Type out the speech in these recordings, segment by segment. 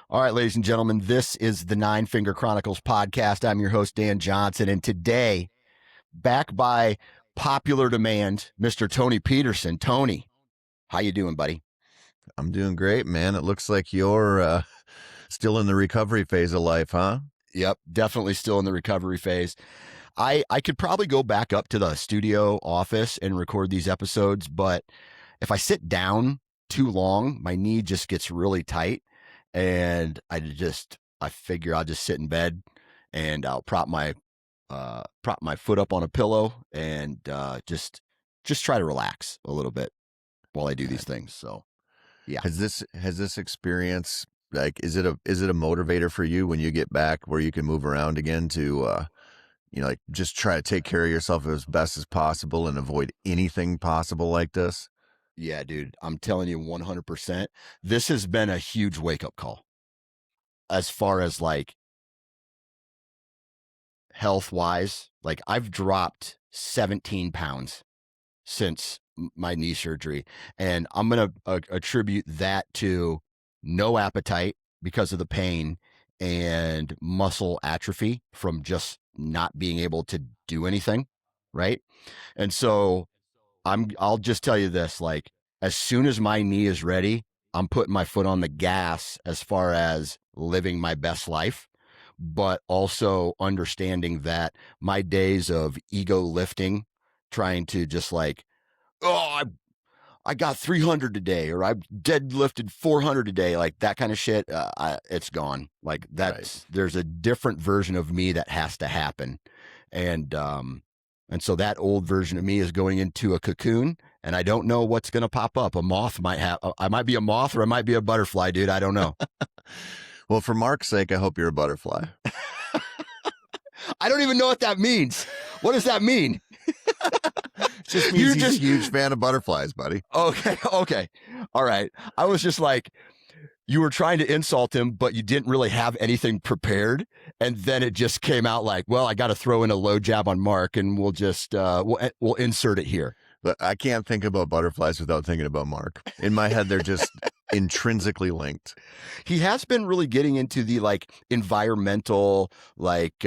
All right, ladies and gentlemen, this is the Nine Finger Chronicles podcast. I'm your host, Dan Johnson, and today, back by popular demand, Mr. Tony Peterson. Tony, how you doing, buddy? I'm doing great, man. It looks like you're still in the recovery phase of life, huh? Yep, definitely still in the recovery phase. I could probably go back up to the studio office and record these episodes, but if I sit down too long, my knee just gets really tight, and I figure I'll just sit in bed and I'll prop my foot up on a pillow and just try to relax a little bit while I do these things. So yeah. Has this experience, like, is it a motivator for you when you get back where you can move around again to like just try to take care of yourself as best as possible and avoid anything possible like this? Yeah, dude, I'm telling you 100%. This has been a huge wake-up call as far as like health-wise. Like, I've dropped 17 pounds since my knee surgery, and I'm going to attribute that to no appetite because of the pain and muscle atrophy from just not being able to do anything, right? And so I'll just tell you this, like, as soon as my knee is ready, I'm putting my foot on the gas as far as living my best life, but also understanding that my days of ego lifting, trying to just like, oh, I got 300 today, or I deadlifted 400 today, like that kind of shit. It's gone. Like There's a different version of me that has to happen. And so that old version of me is going into a cocoon, and I don't know what's going to pop up. I might be a moth, or I might be a butterfly, dude. I don't know. Well, for Mark's sake, I hope you're a butterfly. I don't even know what that means. What does that mean? Just means he's a huge fan of butterflies, buddy. Okay. All right. I was just like, you were trying to insult him, but you didn't really have anything prepared. And then it just came out like, well, I got to throw in a low jab on Mark, and we'll just, we'll insert it here. But I can't think about butterflies without thinking about Mark. In my head, they're just intrinsically linked. He has been really getting into the like environmental, like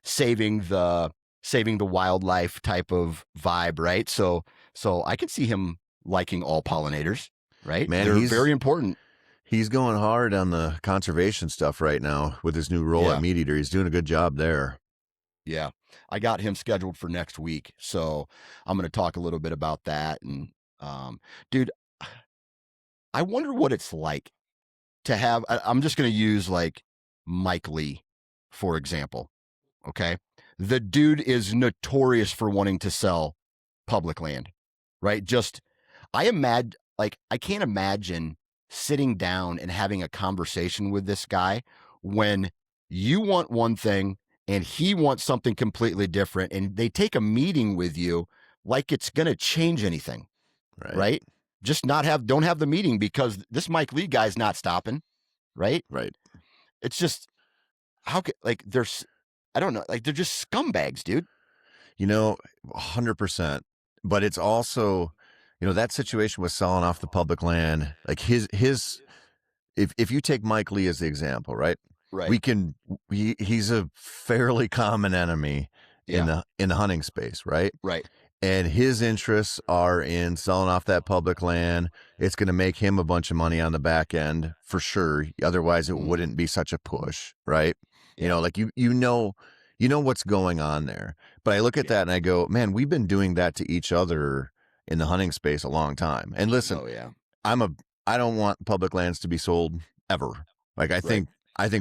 saving the wildlife type of vibe, right? So I can see him liking all pollinators, right? Man, they're very important. He's going hard on the conservation stuff right now with his new role at Meat Eater. He's doing a good job there. Yeah. I got him scheduled for next week, so I'm going to talk a little bit about that. And dude, I wonder what it's like to have, I'm just going to use like Mike Lee, for example. Okay. The dude is notorious for wanting to sell public land, right? I can't imagine sitting down and having a conversation with this guy when you want one thing and he wants something completely different, and they take a meeting with you like it's going to change anything, right? Just don't have the meeting because this Mike Lee guy's not stopping, right? Right. It's just, I don't know, like they're just scumbags, dude. 100%. But it's also, that situation with selling off the public land, like if you take Mike Lee as the example, right? Right. He's a fairly common enemy in the hunting space, right? Right. And his interests are in selling off that public land. It's going to make him a bunch of money on the back end for sure. Otherwise it wouldn't be such a push, right? Like you know what's going on there. But I look at that and I go, man, we've been doing that to each other in the hunting space a long time. And listen, I don't want public lands to be sold ever. Like I think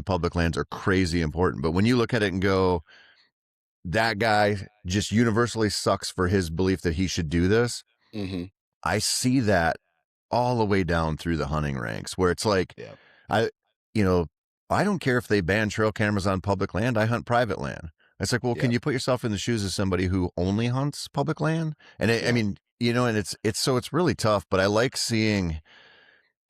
public lands are crazy important. But when you look at it and go, that guy just universally sucks for his belief that he should do this. Mm-hmm. I see that all the way down through the hunting ranks where it's like, I don't care if they ban trail cameras on public land. I hunt private land. It's like, well, can you put yourself in the shoes of somebody who only hunts public land? And I mean, and it's really tough, but I like seeing,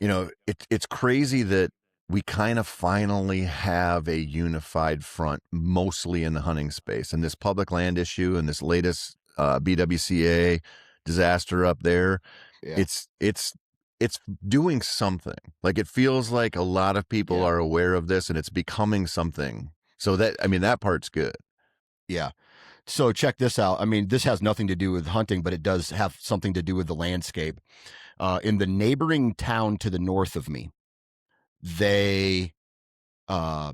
it's crazy that we kind of finally have a unified front, mostly in the hunting space, and this public land issue and this latest BWCA disaster up there. It's it's doing something. Like it feels like a lot of people Yeah. are aware of this and it's becoming something. So that, I mean, that part's good. Yeah. So check this out. I mean, this has nothing to do with hunting, but it does have something to do with the landscape. In the neighboring town to the north of me, they uh,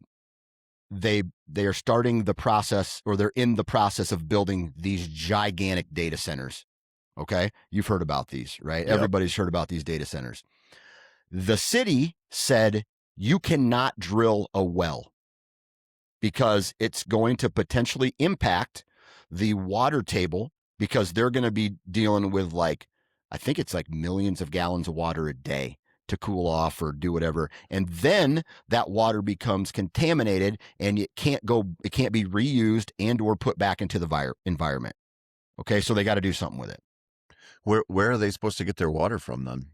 they are starting the process, or they're in the process of building these gigantic data centers. Okay, you've heard about these, right? Yep. Everybody's heard about these data centers. The city said you cannot drill a well because it's going to potentially impact the water table, because they're going to be dealing with, like, I think it's like millions of gallons of water a day to cool off or do whatever. And then that water becomes contaminated and it can't be reused and or put back into the environment. Okay, so they got to do something with it. Where are they supposed to get their water from then?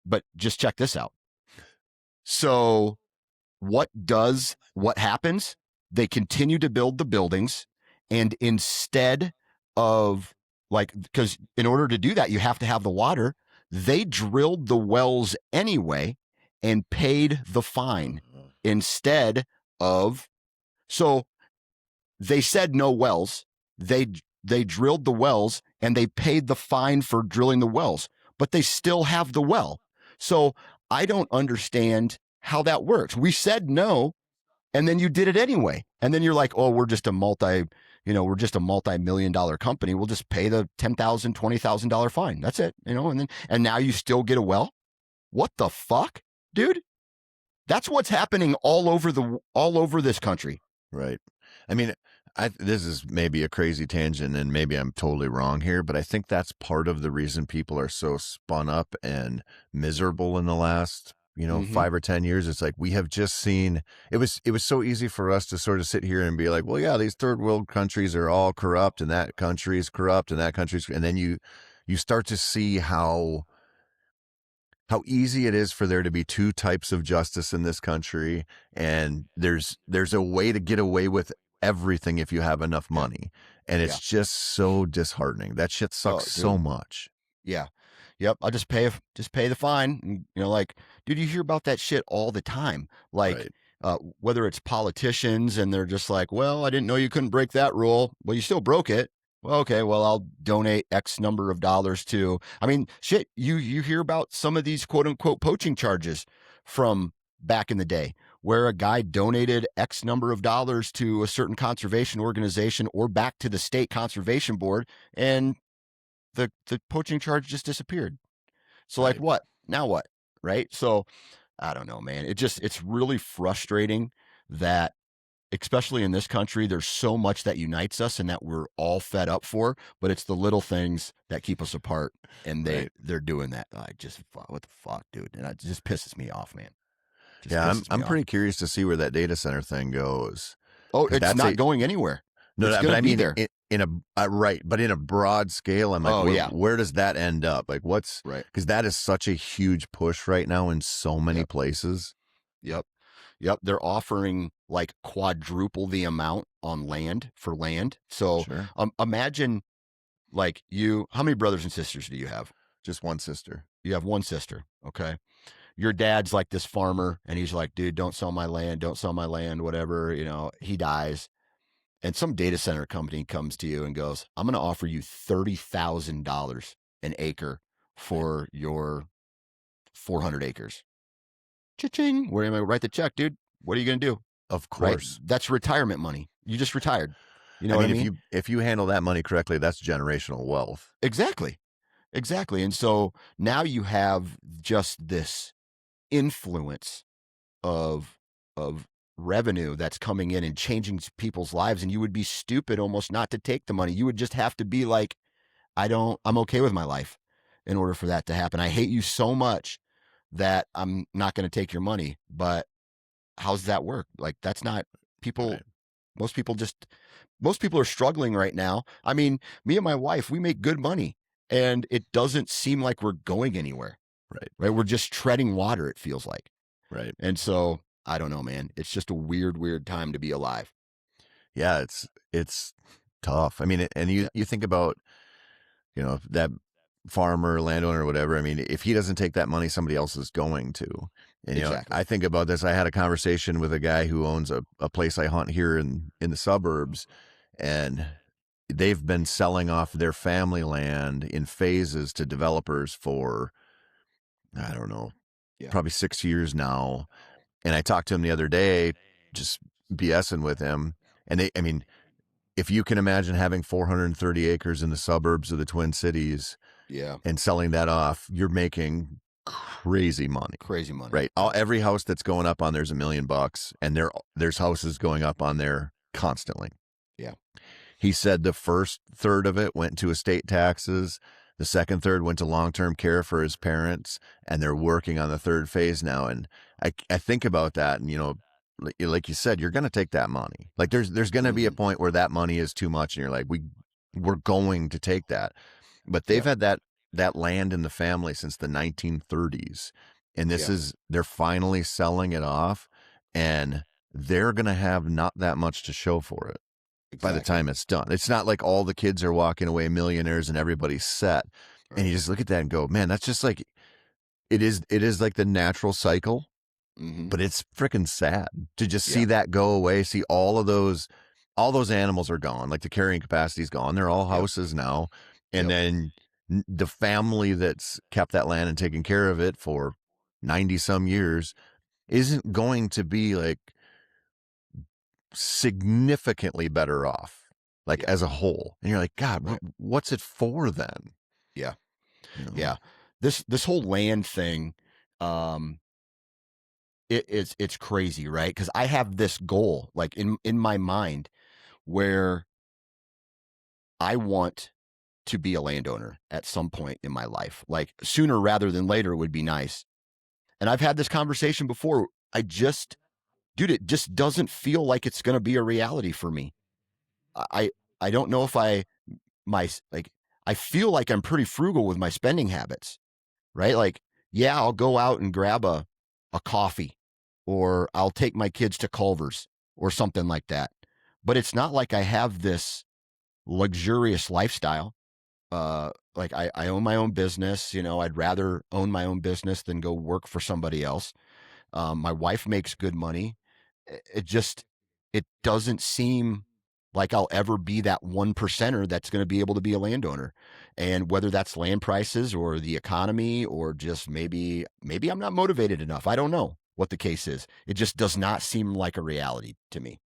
But just check this out. So what happens? They continue to build the buildings, and instead of, like, because in order to do that, you have to have the water, they drilled the wells anyway and paid the fine instead of, so they said no wells. They drilled the wells and they paid the fine for drilling the wells, but they still have the well. So I don't understand how that works. We said no, and then you did it anyway. And then you're like, oh, we're just a multi-million dollar company. We'll just pay the $10,000, $20,000 fine. That's it. And now you still get a well. What the fuck, dude? That's what's happening all over this country. Right. I mean, this is maybe a crazy tangent and maybe I'm totally wrong here, but I think that's part of the reason people are so spun up and miserable in the last, 5 or 10 years. It's like we have just seen it was so easy for us to sort of sit here and be like, well, yeah, these third world countries are all corrupt and that country is corrupt and that country's, and then you start to see how easy it is for there to be two types of justice in this country, and there's a way to get away with everything if you have enough money, and it's just so disheartening. That shit sucks so much. Yeah. Yep. I'll just pay the fine. Like, dude, you hear about that shit all the time. Like, Right. Whether it's politicians and they're just like, well, I didn't know you couldn't break that rule. Well, you still broke it. Well, okay, well, I'll donate X number of dollars to, I mean, shit, you hear about some of these quote unquote poaching charges from back in the day, where a guy donated X number of dollars to a certain conservation organization or back to the state conservation board, and the poaching charge just disappeared. So, like, Right. what? Now what? Right? So I don't know, man. It's really frustrating that, especially in this country, there's so much that unites us and that we're all fed up for, but it's the little things that keep us apart, and Right. they're doing that. I just, what the fuck, dude? And it just pisses me off, man. Just Yeah, pisses I'm me off. pretty curious to see where that data center thing goes. Oh, 'Cause it's not going anywhere. No, It's but gonna I be mean, there. right, but in a broad scale, I'm like, Oh, yeah. where does that end up? Like, what's Right. because that is such a huge push right now in so many places. Yep. They're offering like quadruple the amount on land for land. So Sure. imagine, like, how many brothers and sisters do you have? Just one sister. You have one sister. Okay. Your dad's like this farmer, and he's like, dude, don't sell my land. Don't sell my land, whatever. He dies. And some data center company comes to you and goes, I'm going to offer you $30,000 an acre for your 400 acres. Cha-ching. Where am I? Write the check, dude. What are you going to do? Of Right? course. That's retirement money. You just retired. You know what I mean? if you handle that money correctly, that's generational wealth. Exactly. And so now you have just this influence of revenue that's coming in and changing people's lives, and you would be stupid almost not to take the money. You would just have to be like, I'm okay with my life in order for that to happen. I hate you so much that I'm not going to take your money. But how's that work? Like, that's not people. Right. Most people are struggling right now. I mean, me and my wife, we make good money, and it doesn't seem like we're going anywhere. Right. We're just treading water, it feels like. Right. And so I don't know, man. It's just a weird time to be alive. Yeah, it's tough. I mean, and you think about, that farmer, landowner, whatever, I mean, if he doesn't take that money, somebody else is going to. And, Exactly. I think about this. I had a conversation with a guy who owns a place I hunt here in the suburbs, and they've been selling off their family land in phases to developers for, I don't know, Yeah. probably 6 years now. And I talked to him the other day, just BSing with him. And I mean, if you can imagine having 430 acres in the suburbs of the Twin Cities Yeah. and selling that off, you're making crazy money, Crazy money. right? Yeah. Every house that's going up on there's $1 million, and there's houses going up on there constantly. Yeah. He said the first third of it went to estate taxes. The second third went to long-term care for his parents, and they're working on the third phase now. And I think about that, and like you said, you're going to take that money. Like there's going to be a Mm-hmm. point where that money is too much, and you're like, we're going to take that. But they've Yeah. had that land in the family since the 1930s, and Yeah. they're finally selling it off, and they're going to have not that much to show for it by the Exactly. time it's done. It's not like all the kids are walking away millionaires and everybody's set. And Right. you just look at that and go, man, that's just like it is like the natural cycle, Mm-hmm. but it's freaking sad to just see Yeah. that go away, see all those animals are gone, like the carrying capacity is gone. They're all Yep. houses now. And Yep. then the family that's kept that land and taken care of it for 90 some years isn't going to be like significantly better off, like Yeah. as a whole. And you're like, God, Right. what's it for then? Yeah. You know? Yeah. This whole land thing, um, it's crazy, right? Because I have this goal, like in my mind, where I want to be a landowner at some point in my life. Like sooner rather than later would be nice. And I've had this conversation before. Dude, it just doesn't feel like it's going to be a reality for me. I I don't know if my like I feel like I'm pretty frugal with my spending habits, right? Like, yeah, I'll go out and grab a coffee, or I'll take my kids to Culver's or something like that. But it's not like I have this luxurious lifestyle. Like I own my own business. I'd rather own my own business than go work for somebody else. My wife makes good money. It doesn't seem like I'll ever be that 1%er that's going to be able to be a landowner. And whether that's land prices or the economy, or just maybe I'm not motivated enough. I don't know what the case is. It just does not seem like a reality to me.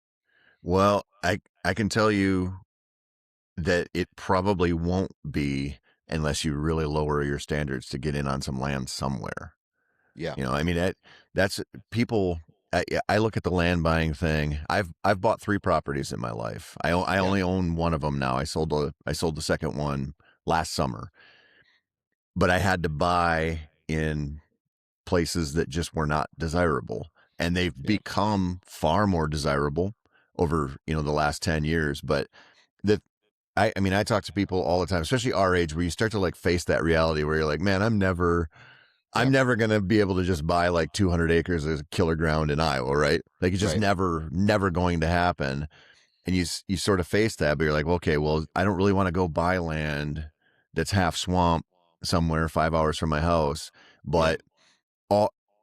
Well, I can tell you that it probably won't be unless you really lower your standards to get in on some land somewhere. Yeah. I mean, that's people. I look at the land buying thing. I've bought 3 properties in my life. I Yeah. only own one of them now. I sold the second one last summer, but I had to buy in places that just were not desirable, and they've Yeah. become far more desirable over the last 10 years. But the I mean, I talk to people all the time, especially our age, where you start to like face that reality where you're like, man, I'm never Yep. going to be able to just buy like 200 acres of killer ground in Iowa, right? Like it's just Right. never going to happen. And you sort of face that, but you're like, well, okay, well, I don't really want to go buy land that's half swamp somewhere 5 hours from my house, Yep. but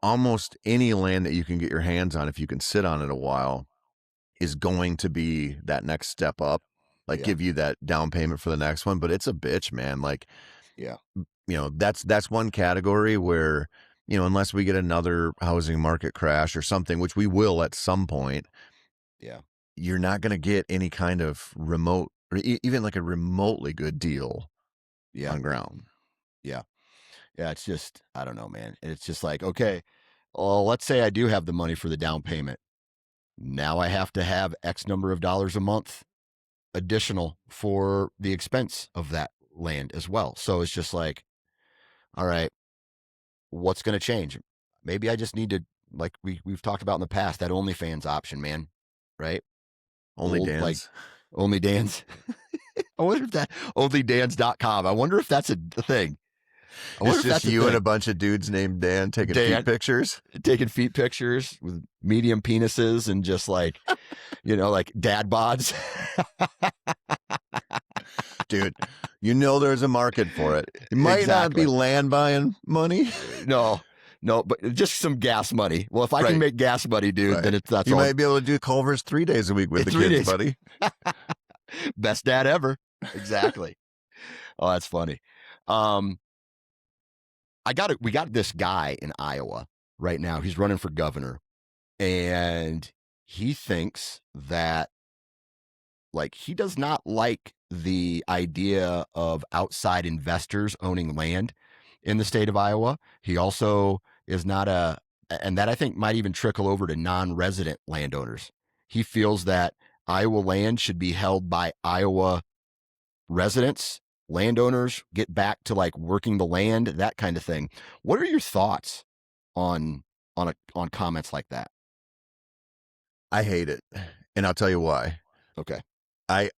almost any land that you can get your hands on, if you can sit on it a while, is going to be that next step up, like Yeah. give you that down payment for the next one. But it's a bitch, man. Like, Yeah. that's one category where, unless we get another housing market crash or something, which we will at some point, Yeah. you're not going to get any kind of remote or even like a remotely good deal Yeah. on ground. Yeah. Yeah. It's just, I don't know, man. It's just like, okay, well, let's say I do have the money for the down payment. Now I have to have X number of dollars a month additional for the expense of that land as well. So it's just like, all right, what's going to change? Maybe I just need to, like we've talked about in the past, that OnlyFans option, man. Right? Only Old, like, Dan's. Only Dan's. I wonder if that onlydans.com. I wonder if that's a thing. I wonder It's if just that's a you and a thing. bunch of dudes named Dan taking feet Dan pictures. taking feet pictures with medium penises and just like, like dad bods. Dude, You know there's a market for it. It might not be Exactly. land buying money. No, no, but just some gas money. Well, if I can Right. make gas money, dude, Right. then that's You all. might be able to do Culver's 3 days a week with In the 3 kids, days. buddy. Best dad ever. Exactly. Oh, that's funny. Um, we got this guy in Iowa right now. He's running for governor, and he thinks that like he does not like the idea of outside investors owning land in the state of Iowa. He also is not and that I think might even trickle over to non-resident landowners. He feels that Iowa land should be held by Iowa residents, landowners, get back to like working the land, that kind of thing. What are your thoughts on on comments like that? I hate it. And I'll tell you why. Okay. I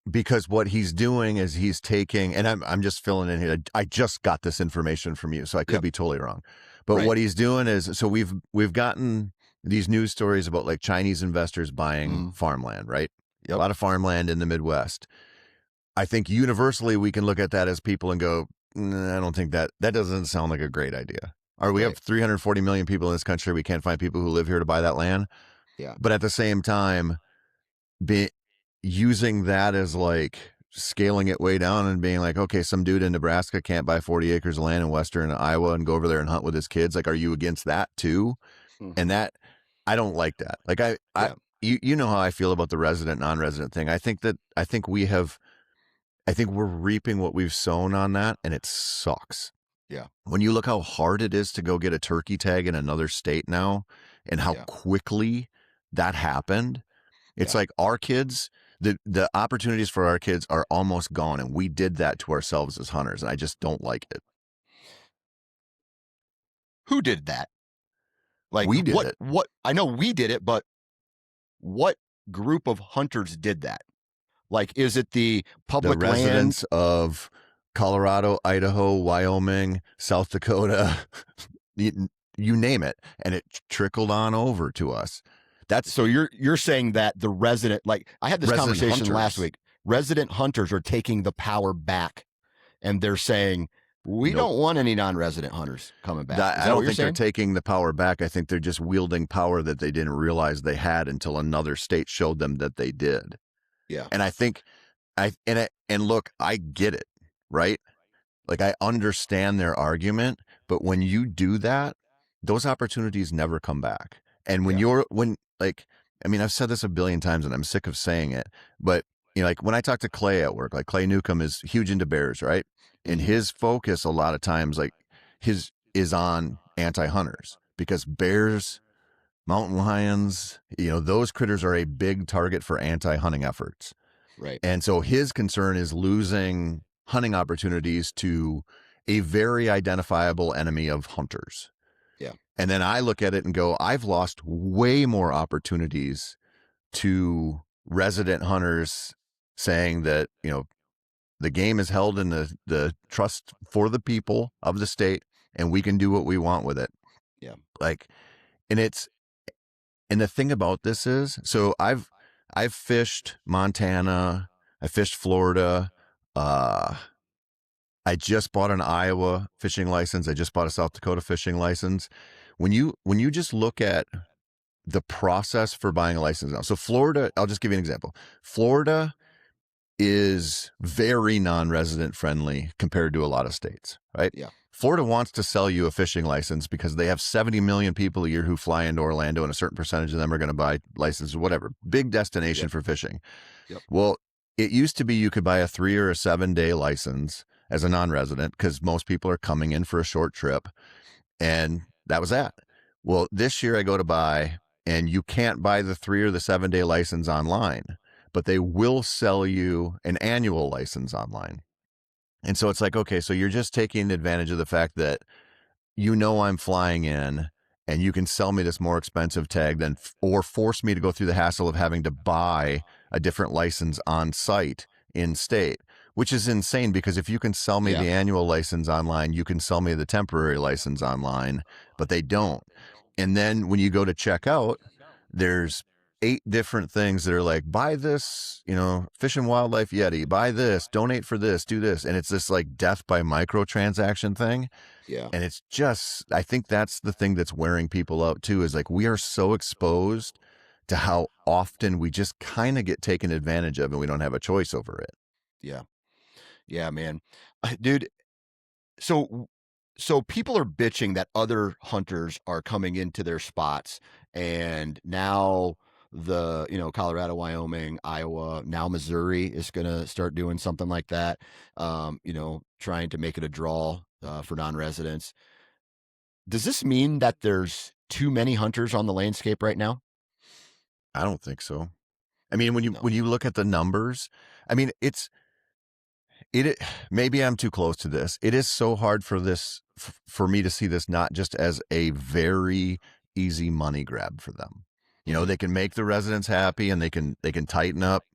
because what he's doing is he's taking, and I'm just filling in here. I just got this information from you, so I could Yep. be totally wrong. But Right. what he's doing is, so we've gotten these news stories about like Chinese investors buying farmland, right? Yep. A lot of farmland in the Midwest. I think universally we can look at that as people and go, nah, I don't think that doesn't sound like a great idea. We have 340 million people in this country. We can't find people who live here to buy that land. Yeah. But at the same time, using that as like scaling it way down and being like, okay, some dude in Nebraska can't buy 40 acres of land in Western Iowa and go over there and hunt with his kids. Like, are you against that too? And that, I don't like that. Like you know how I feel about the resident, non-resident thing. I think we're reaping what we've sown on that, and it sucks. Yeah. When you look how hard it is to go get a turkey tag in another state now and how quickly that happened, it's like our kids, the opportunities for our kids are almost gone, and we did that to ourselves as hunters, and I just don't like it. Who did that? Like We did it. What I know we did it, but what group of hunters did that? Like, is it the The public residents land? of Colorado, Idaho, Wyoming, South Dakota, you name it, and it trickled on over to us. That's So you're saying that the resident, like I had this resident conversation hunters. last week. Resident hunters are taking the power back, and they're saying we Nope. don't want any non-resident hunters coming back. I don't think they're taking the power back. I think they're just wielding power that they didn't realize they had until another state showed them that they did. Yeah. And I think and look, I get it, right? Like I understand their argument, but when you do that, those opportunities never come back. And when I've said this a billion times and I'm sick of saying it, but like when I talk to Clay at work, like Clay Newcomb is huge into bears, right? And his focus a lot of times, like is on anti-hunters because bears, mountain lions, those critters are a big target for anti-hunting efforts. Right. And so his concern is losing hunting opportunities to a very identifiable enemy of hunters. Yeah. And then I look at it and go, I've lost way more opportunities to resident hunters saying that, the game is held in the trust for the people of the state and we can do what we want with it. Yeah. And the thing about this is, so I've fished Montana, I fished Florida, I just bought an Iowa fishing license. I just bought a South Dakota fishing license. When you just look at the process for buying a license now, so Florida, I'll just give you an example. Florida is very non-resident friendly compared to a lot of states, right? Yeah. Florida wants to sell you a fishing license because they have 70 million people a year who fly into Orlando, and a certain percentage of them are going to buy licenses or whatever. Big destination for fishing. Yep. Well, it used to be you could buy a 3 or a 7 day license as a non-resident because most people are coming in for a short trip, and that was that. Well, this year I go to buy, and you can't buy the 3 or the 7 day license online, but they will sell you an annual license online. And so it's like, okay, so you're just taking advantage of the fact that I'm flying in and you can sell me this more expensive tag or force me to go through the hassle of having to buy a different license on site in state, which is insane because if you can sell me the annual license online, you can sell me the temporary license online, but they don't. And then when you go to check out, there's 8 different things that are like, buy this, Fish and Wildlife Yeti, buy this, donate for this, do this. And it's this like death by microtransaction thing. Yeah. And it's just, I think that's the thing that's wearing people out too, is like we are so exposed to how often we just kind of get taken advantage of and we don't have a choice over it. Yeah. Yeah, man. Dude, so so people are bitching that other hunters are coming into their spots, and now Colorado, Wyoming, Iowa, now Missouri is going to start doing something like that, trying to make it a draw for non-residents. Does this mean that there's too many hunters on the landscape right now? I don't think so. I mean, when you No. when you look at the numbers, I mean, maybe I'm too close to this. It is so hard for me to see this not just as a very easy money grab for them. Mhm. They can make the residents happy and they can tighten up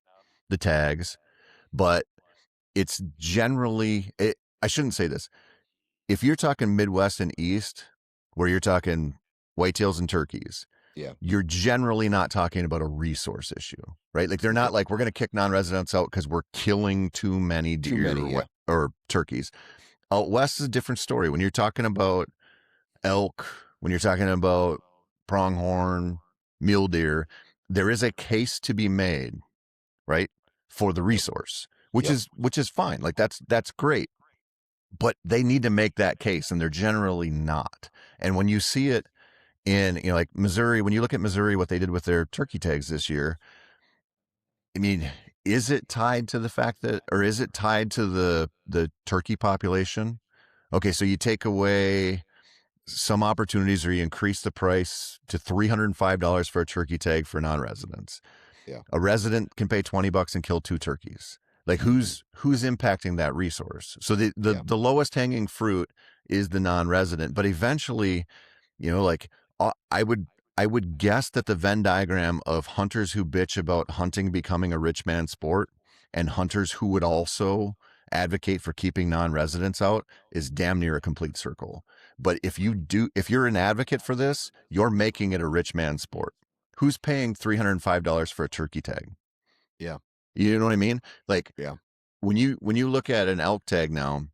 the tags, but it's generally I shouldn't say this. If you're talking Midwest and East, where you're talking whitetails and turkeys, Yeah. you're generally not talking about a resource issue, right? Like they're not like, we're going to kick non-residents out because we're killing too many Too deer many, yeah. or turkeys. Out west is a different story. When you're talking about elk, when you're talking about pronghorn, mule deer, there is a case to be made, right, for the Yep. resource, which Yep. is fine. Like that's great, but they need to make that case, and they're generally not. And when you see it in like Missouri, when you look at Missouri, what they did with their turkey tags this year, I mean, is it tied to the fact that, or is it tied to the turkey population? Okay, so you take away some opportunities, or you increase the price to $305 for a turkey tag for non-residents. Yeah. A resident can pay $20 and kill 2 turkeys. Like Mhm. who's impacting that resource? So Yeah. the lowest hanging fruit is the non-resident, but eventually, like I would guess that the Venn diagram of hunters who bitch about hunting becoming a rich man's sport and hunters who would also advocate for keeping non-residents out is damn near a complete circle. But if you're an advocate for this, you're making it a rich man's sport. Who's paying $305 for a turkey tag? Yeah. You know what I mean? Like Yeah. when you look at an elk tag now,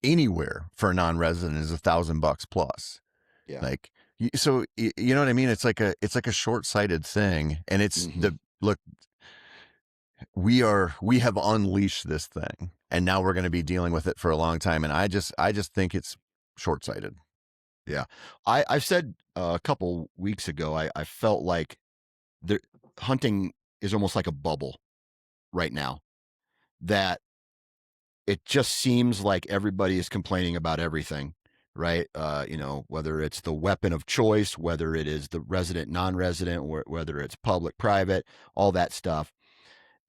anywhere for a non-resident is $1,000 plus. Yeah. Like, so you know what I mean? It's like a short-sighted thing, and it's Mhm. look. We have unleashed this thing, and now we're going to be dealing with it for a long time. And I just think it's short-sighted. Yeah. I said a couple weeks ago, I felt like the hunting is almost like a bubble right now, that it just seems like everybody is complaining about everything, right? Whether it's the weapon of choice, whether it is the resident, non-resident, or whether it's public, private, all that stuff.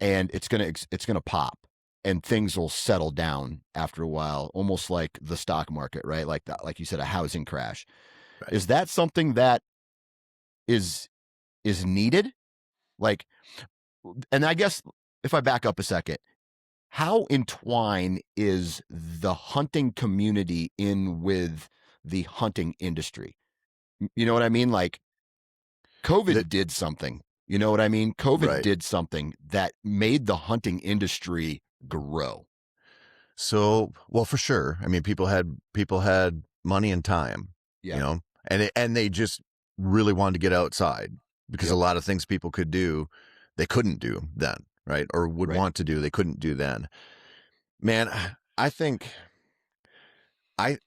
And it's gonna pop, and things will settle down after a while, almost like the stock market, right? Like that, like you said, a housing crash. Right. Is that something that is is needed? Like, and I guess if I back up a second, how entwined is the hunting community in with the hunting industry? You know what I mean? Like, That COVID did something. You know what I mean? COVID right. did something that made the hunting industry grow. So, well, for sure. I mean, people had money and time, Yeah. and they just really wanted to get outside because a Yep. lot of things people could do, they couldn't do then, right? Or would Right. want to do, they couldn't do then. Man, I think I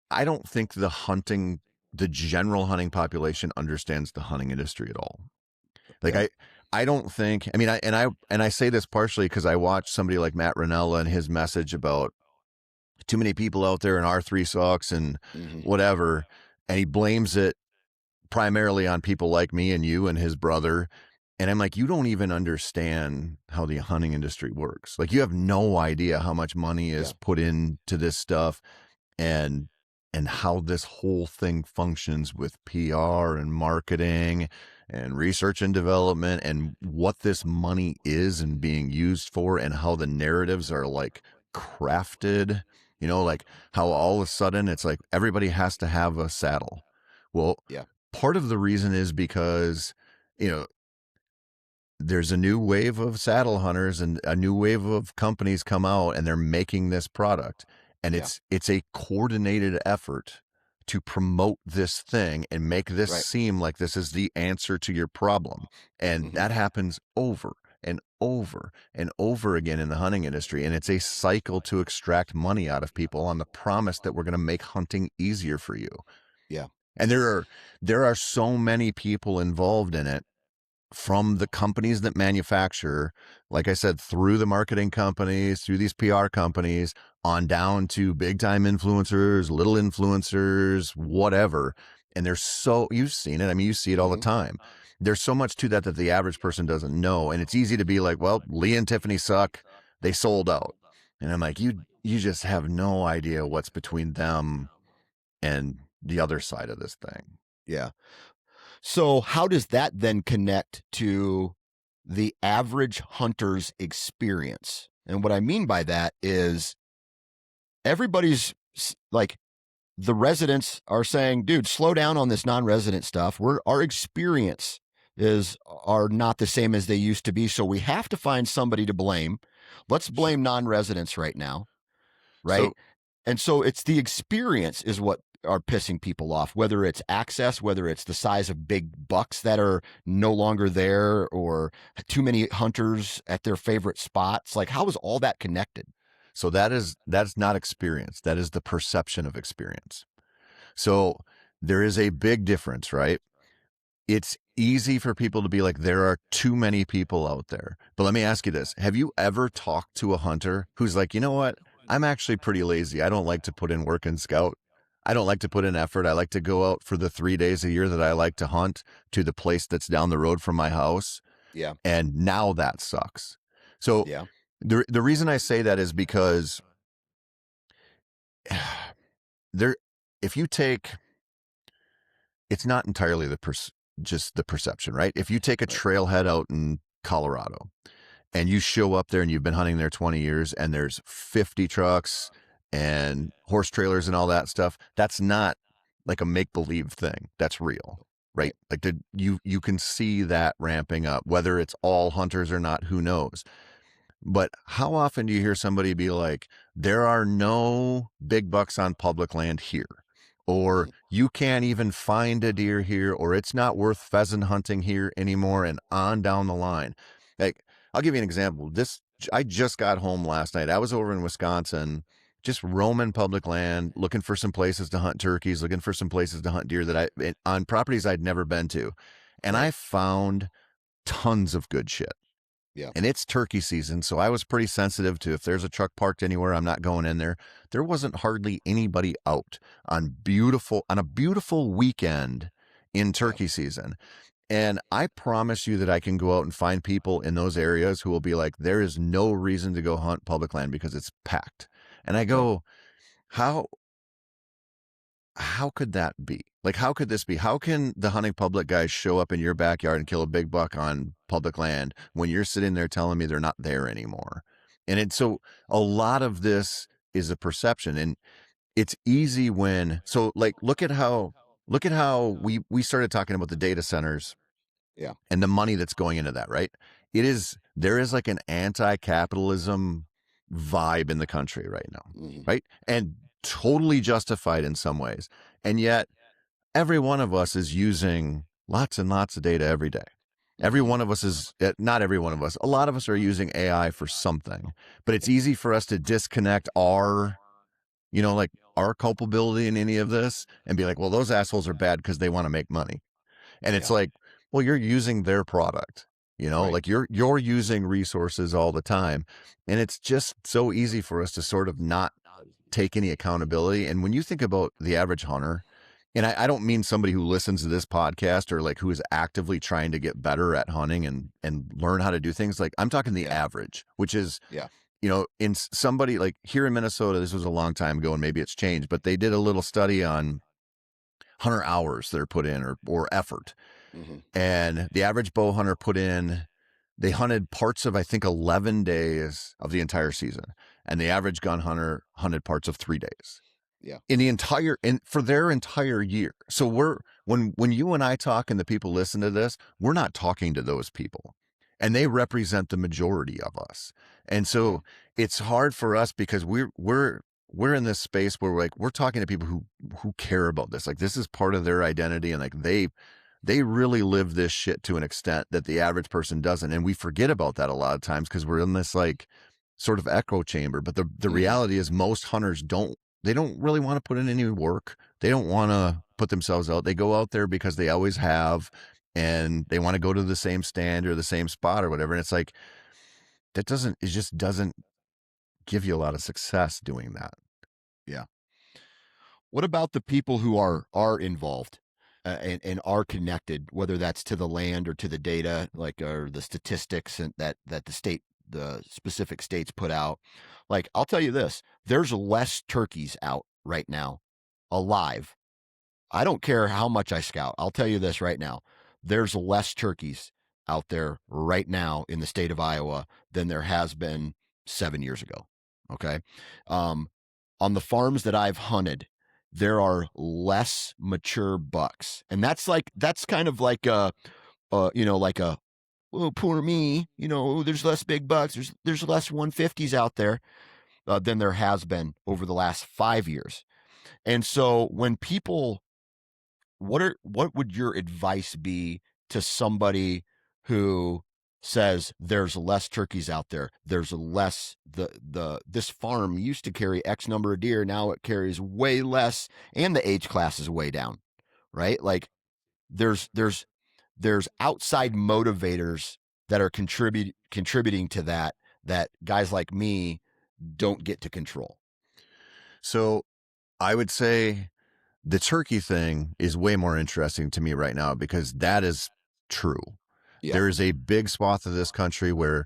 I don't think the general hunting population understands the hunting industry at all. Like Yeah. I don't think. I mean, I say this partially because I watched somebody like Matt Ranella and his message about too many people out there in R3 socks and Hmm. whatever, and he blames it primarily on people like me and you and his brother. And I'm like, you don't even understand how the hunting industry works. Like, you have no idea how much money is Yeah. put into this stuff, and how this whole thing functions with PR and marketing and research and development, and what this money is and being used for, and how the narratives are like crafted, like how all of a sudden it's like everybody has to have a saddle. Well, Yeah. part of the reason is because, you know, there's a new wave of saddle hunters and a new wave of companies come out and they're making this product. And Yeah. it's a coordinated effort to promote this thing and make this Right. seem like this is the answer to your problem. And Hmm. that happens over and over and over again in the hunting industry. And it's a cycle to extract money out of people on the promise that we're going to make hunting easier for you. Yeah. And there are so many people involved in it, from the companies that manufacture, like I said, through the marketing companies, through these PR companies, on down to big time influencers, little influencers, whatever. And there's so, you've seen it. I mean, you see it all the Hmm. time. There's so much to that that the average person doesn't know. And it's easy to be like, well, Lee and Tiffany suck. They sold out. And I'm like, you just have no idea what's between them and the other side of this thing. Yeah. So how does that then connect to the average hunter's experience? And what I mean by that is everybody's like, the residents are saying, dude, slow down on this non-resident stuff. Our experience are not the same as they used to be. So we have to find somebody to blame. Let's Sure. blame non-residents right now. Right. So And so it's the experience is what are pissing people off, whether it's access, whether it's the size of big bucks that are no longer there, or too many hunters at their favorite spots. Like, how is all that connected? So that's not experience. That is the perception of experience. So there is a big difference, right? It's easy for people to be like, there are too many people out there. But let me ask you this. Have you ever talked to a hunter who's like, you know what? I'm actually pretty lazy. I don't like to put in work and scout. I don't like to put in effort. I like to go out for the 3 days a year that I like to hunt to the place that's down the road from my house. Yeah. And now that sucks. So Yeah. the reason I say that is because there, if you take, it's not entirely just the perception, right? If you take a Right. trailhead out in Colorado and you show up there and you've been hunting there 20 years and there's 50 trucks and horse trailers and all that stuff, that's not like a make believe thing. That's real, right? Right. Like you can see that ramping up, whether it's all hunters or not, who knows? But how often do you hear somebody be like, there are no big bucks on public land here, or Mhm. you can't even find a deer here, or it's not worth pheasant hunting here anymore, and on down the line? Like, I'll give you an example. I just got home last night. I was over in Wisconsin, just roaming public land, looking for some places to hunt turkeys, looking for some places to hunt deer on properties I'd never been to. And Right. I found tons of good shit. Yeah. And it's turkey season, so I was pretty sensitive to if there's a truck parked anywhere, I'm not going in there. There wasn't hardly anybody out on a beautiful weekend in Yeah. turkey season. And I promise you that I can go out and find people in those areas who will be like, there is no reason to go hunt public land because it's packed. And I Yeah. go, how could that be? Like, how could this be? How can the hunting public guys show up in your backyard and kill a big buck on public land when you're sitting there telling me they're not there anymore? And so a lot of this is a perception, and it's easy so like, look at how we started talking about the data centers Yeah. and the money that's going into that, right? There is like an anti-capitalism vibe in the country right now, Hmm. right? And totally justified in some ways. And yet every one of us is using lots and lots of data every day. Every Hmm. one of us is, not every one of us, a lot of us are using AI for something, but it's easy for us to disconnect like our culpability in any of this and be like, well, those assholes are bad because they want to make money. And it's Yeah. like, well, you're using their product, Right. like you're using resources all the time. And it's just so easy for us to sort of not take any accountability. And when you think about the average hunter, and I don't mean somebody who listens to this podcast or like who is actively trying to get better at hunting and learn how to do things. Like, I'm talking the Yeah. average, which is, Yeah. in somebody like here in Minnesota, this was a long time ago and maybe it's changed, but they did a little study on hunter hours that are put in or effort. Hmm. And the average bow hunter they hunted parts of, I think, 11 days of the entire season. And the average gun hunter hunted parts of 3 days Yeah. for their entire year. So when you and I talk and the people listen to this, we're not talking to those people. and they represent the majority of us. And Yeah. so it's hard for us because we're in this space where we're talking to people who care about this. Like this is part of their identity, and like they really live this shit to an extent that the average person doesn't. And we forget about that a lot of times because we're in this like sort of echo chamber. But the Hmm. reality is most hunters don't really want to put in any work. They don't want to put themselves out. They go out there because they always have, and they want to go to the same stand or the same spot or whatever. And it's like, it just doesn't give you a lot of success doing that. Yeah. What about the people who are involved and are connected, whether that's to the land or to the data, like or the statistics and that the specific states put out? Like, I'll tell you this: there's less turkeys out right now, alive. I don't care how much I scout. I'll tell you this right now: there's less turkeys out there right now in the state of Iowa than there has been 7 years ago. Okay. Um, on the farms that I've hunted, there are less mature bucks. And that's kind of like like a, oh, poor me, there's less big bucks. There's less 150s out there than there has been over the last 5 years. And so when people, what would your advice be to somebody who says there's less turkeys out there, there's less, this farm used to carry X number of deer, now it carries way less, and the age class is way down, right? Like there's outside motivators that are contributing to that guys like me don't get to control. So I would say the turkey thing is way more interesting to me right now because that is true. Yeah. There is a big swath of this country where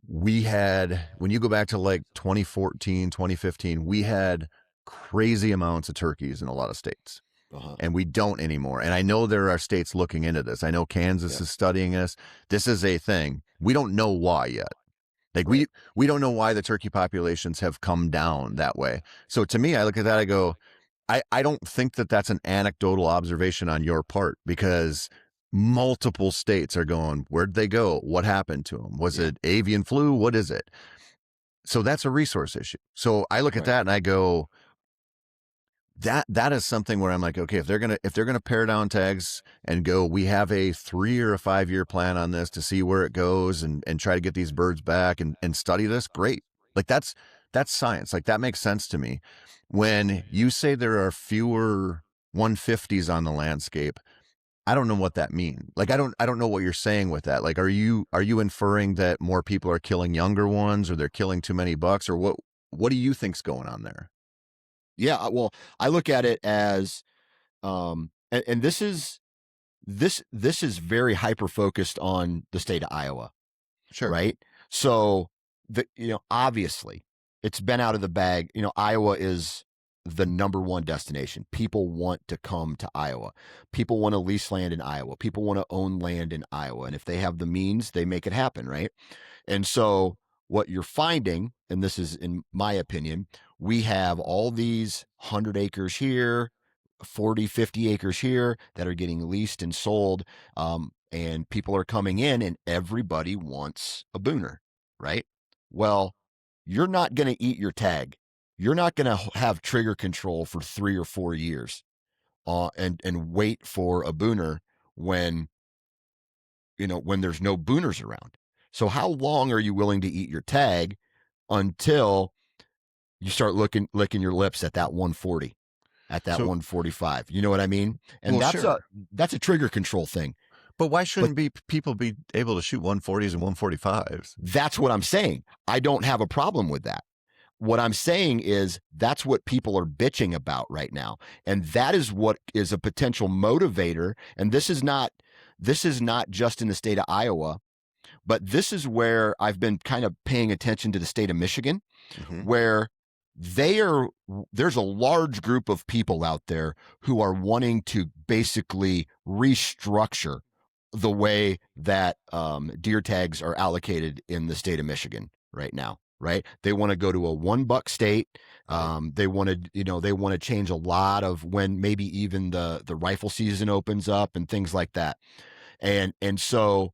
we had, when you go back to like 2014, 2015, we had crazy amounts of turkeys in a lot of states. Uh-huh. And we don't anymore. And I know there are states looking into this. I know Kansas Yeah. is studying this. This is a thing. We don't know why yet. Like Right. we don't know why the turkey populations have come down that way. So to me, I look at that, I go, I don't think that that's an anecdotal observation on your part because multiple states are going, where'd they go? What happened to them? Was Yeah. it avian flu? What is it? So that's a resource issue. So I look at Right. that and I go, that is something where I'm like, okay, if they're gonna pare down tags and go, we have a 3 or a 5 year plan on this to see where it goes and try to get these birds back and study this, great. Like that's science. Like that makes sense to me. When you say there are fewer 150s on the landscape, I don't know what that means. Like I don't know what you're saying with that. Like are you inferring that more people are killing younger ones or they're killing too many bucks or what do you think's going on there? Yeah, well, I look at it as and this is very hyper focused on the state of Iowa, Sure. right? So obviously it's been out of the bag. Iowa is the number one destination. People want to come to Iowa. People want to lease land in Iowa. People want to own land in Iowa. And if they have the means, they make it happen, right? And so what you're finding, and this is in my opinion, we have all these 100 acres here, 40, 50 acres here that are getting leased and sold. And people are coming in and everybody wants a booner, right? Well, you're not going to eat your tag. You're not going to have trigger control for 3 or 4 years and wait for a booner when when there's no booners around. So how long are you willing to eat your tag until you start licking your lips at that 140, at that So 145? You know what I mean? And well, that's a sure. that's a trigger control thing. But why But shouldn't people be able to shoot 140s and 145s? that's what I'm saying. I don't have a problem with that. What I'm saying is that's what people are bitching about right now. And that is what is a potential motivator. And this is not just in the state of Iowa, but this is where I've been kind of paying attention to the state of Michigan, Mm-hmm. where there's a large group of people out there who are wanting to basically restructure the way that deer tags are allocated in the state of Michigan right now. Right? They want to go to a $1 state. Right. They want to change a lot of when maybe even the rifle season opens up and things like that. And so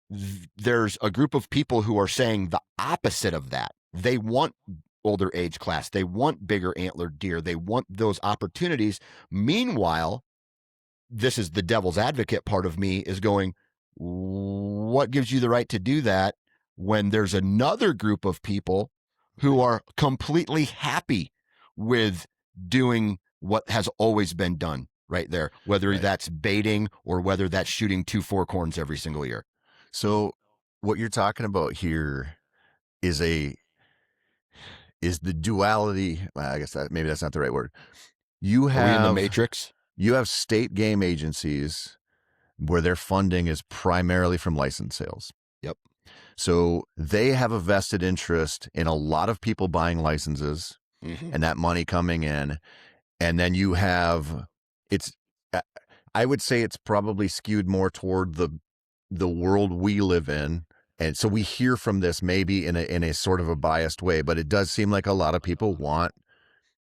there's a group of people who are saying the opposite of that. They want older age class. They want bigger antlered deer. They want those opportunities. Meanwhile, this is the devil's advocate part of me is going, what gives you the right to do that when there's another group of people who are completely happy with doing what has always been done right there, whether that's baiting or whether that's shooting 2 4-corns every single year. So what you're talking about here is the duality. Well, I guess maybe that's not the right word. Are we in the matrix? You have state game agencies where their funding is primarily from license sales. Yep. So they have a vested interest in a lot of people buying licenses and that money coming in. And then you have, I would say it's probably skewed more toward the world we live in. And so we hear from this maybe in a sort of a biased way, but it does seem like a lot of people want